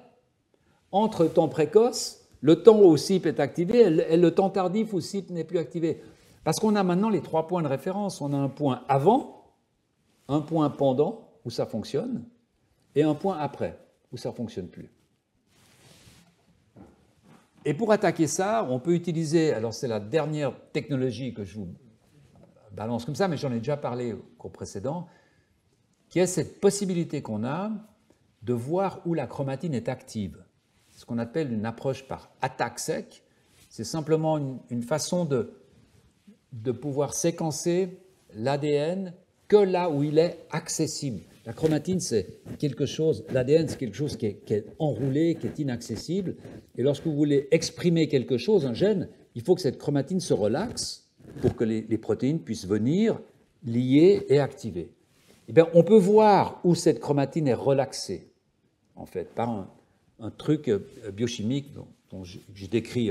entre le temps précoce, le temps où CYP est activé, et le temps tardif où CYP n'est plus activé? Parce qu'on a maintenant les 3 points de référence. On a un point avant, un point pendant, où ça fonctionne, et un point après, où ça ne fonctionne plus. Et pour attaquer ça, on peut utiliser, alors c'est la dernière technologie que je vous balance comme ça, mais j'en ai déjà parlé au cours précédent, qui est cette possibilité qu'on a de voir où la chromatine est active. C'est ce qu'on appelle une approche par attaque sec. C'est simplement une façon de pouvoir séquencer l'ADN que là où il est accessible. La chromatine, c'est quelque chose, l'ADN, c'est quelque chose qui est enroulé, qui est inaccessible. Et lorsque vous voulez exprimer quelque chose, un gène, il faut que cette chromatine se relaxe pour que les protéines puissent venir, lier et activer. Eh bien, on peut voir où cette chromatine est relaxée, en fait, par un truc biochimique dont j'ai décrit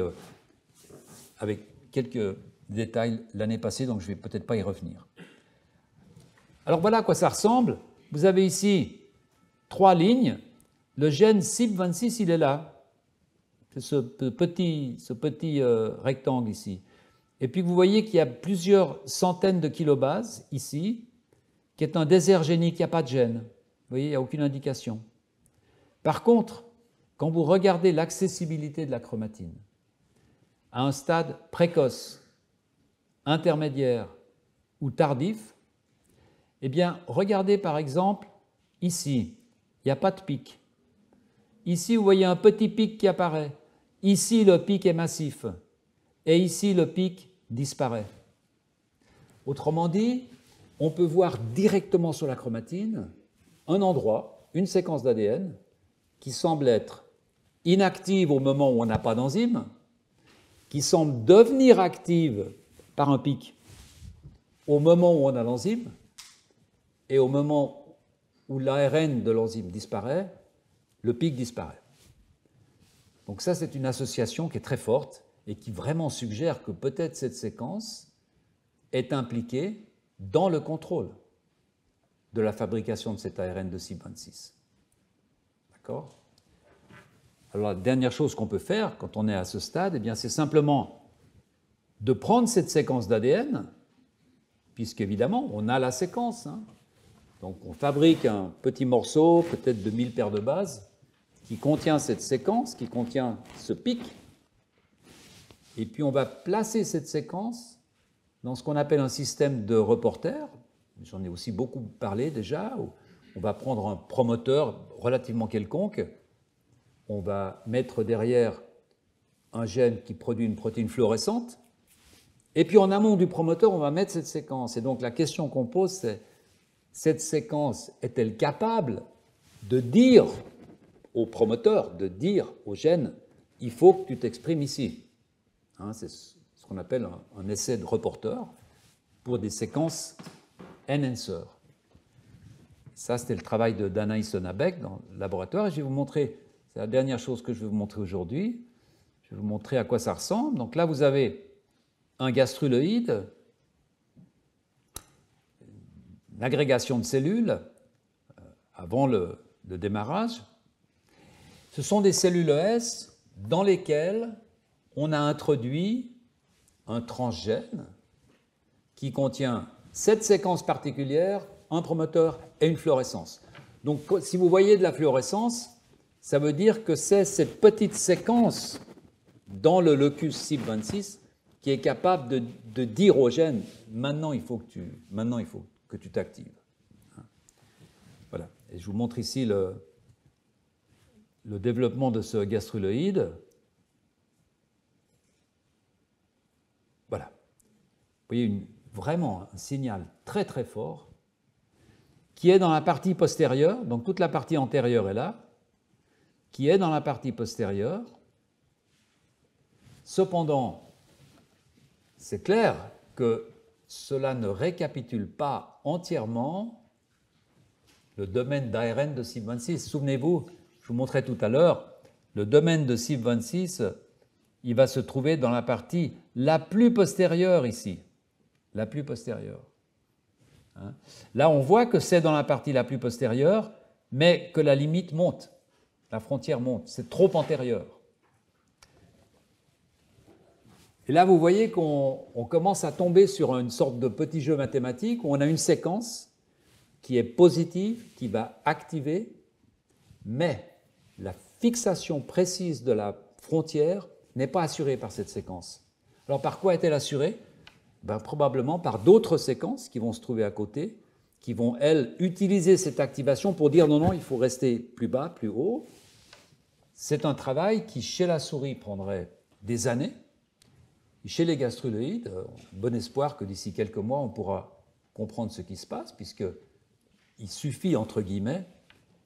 avec quelques détails l'année passée, donc je ne vais peut-être pas y revenir. Alors voilà à quoi ça ressemble. Vous avez ici 3 lignes. Le gène CYP26, il est là. C'est ce petit rectangle ici. Et puis vous voyez qu'il y a plusieurs centaines de kilobases ici, qui est un désert génique, il n'y a pas de gène. Vous voyez, il n'y a aucune indication. Par contre, quand vous regardez l'accessibilité de la chromatine à un stade précoce, intermédiaire ou tardif, eh bien, regardez par exemple ici, il n'y a pas de pic. Ici, vous voyez un petit pic qui apparaît. Ici, le pic est massif. Et ici, le pic disparaît. Autrement dit, on peut voir directement sur la chromatine un endroit, une séquence d'ADN qui semble être inactive au moment où on n'a pas d'enzyme, qui semble devenir active par un pic au moment où on a l'enzyme, et au moment où l'ARN de l'enzyme disparaît, le pic disparaît. Donc ça, c'est une association qui est très forte et qui vraiment suggère que peut-être cette séquence est impliquée dans le contrôle de la fabrication de cet ARN de CYP26. D'accord ? Alors la dernière chose qu'on peut faire quand on est à ce stade, eh bien, c'est simplement de prendre cette séquence d'ADN, puisqu'évidemment, on a la séquence. Donc on fabrique un petit morceau, peut-être de 1000 paires de bases, qui contient cette séquence, qui contient ce pic, et puis on va placer cette séquence dans ce qu'on appelle un système de reporter. J'en ai aussi beaucoup parlé déjà. On va prendre un promoteur relativement quelconque, on va mettre derrière un gène qui produit une protéine fluorescente, et puis en amont du promoteur, on va mettre cette séquence. Et donc la question qu'on pose, c'est: cette séquence est-elle capable de dire au promoteur, de dire au gène, il faut que tu t'exprimes ici? C'est ce qu'on appelle un essai de reporter pour des séquences enhancer. Ça, c'était le travail de Danaï Sonabek dans le laboratoire. Et je vais vous montrer, c'est la dernière chose que je vais vous montrer aujourd'hui. Je vais vous montrer à quoi ça ressemble. Donc là, vous avez un gastruloïde, une agrégation de cellules avant le démarrage. Ce sont des cellules ES dans lesquelles on a introduit un transgène qui contient cette séquence particulière, un promoteur et une fluorescence. Donc, si vous voyez de la fluorescence, ça veut dire que c'est cette petite séquence dans le locus CYP26 qui est capable de dire au gène, maintenant il faut que tu t'actives. Voilà. Et je vous montre ici le développement de ce gastruloïde. Voilà. Vous voyez vraiment un signal très très fort qui est dans la partie postérieure, donc toute la partie antérieure est là, qui est dans la partie postérieure. Cependant, c'est clair que cela ne récapitule pas entièrement le domaine d'ARN de CYP26. Souvenez-vous, je vous montrais tout à l'heure, le domaine de CYP26, il va se trouver dans la partie la plus postérieure ici, la plus postérieure. Là, on voit que c'est dans la partie la plus postérieure, mais que la limite monte, la frontière monte, c'est trop antérieur. Et là, vous voyez qu'on commence à tomber sur une sorte de petit jeu mathématique où on a une séquence qui est positive, qui va activer, mais la fixation précise de la frontière n'est pas assurée par cette séquence. Alors, par quoi est-elle assurée? Probablement par d'autres séquences qui vont se trouver à côté, qui vont, elles, utiliser cette activation pour dire non, non, il faut rester plus bas, plus haut. C'est un travail qui, chez la souris, prendrait des années. Et chez les gastruloïdes, bon espoir que d'ici quelques mois, on pourra comprendre ce qui se passe, puisqu'il suffit, entre guillemets,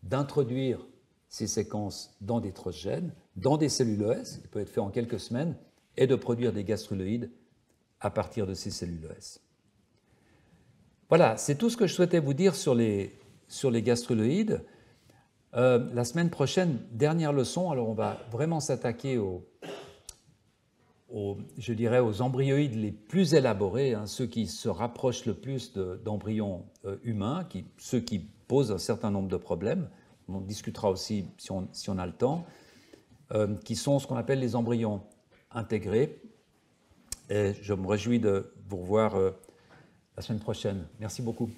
d'introduire ces séquences dans des transgènes, dans des cellules ES, qui peut être fait en quelques semaines, et de produire des gastruloïdes à partir de ces cellules ES. Voilà, c'est tout ce que je souhaitais vous dire sur les gastruloïdes. La semaine prochaine, dernière leçon, alors on va vraiment s'attaquer je dirais, aux embryоïdes les plus élaborés, hein, ceux qui se rapprochent le plus d'embryons humains, ceux qui posent un certain nombre de problèmes. On en discutera aussi si on a le temps, qui sont ce qu'on appelle les embryons intégrés. Et je me réjouis de vous revoir la semaine prochaine. Merci beaucoup.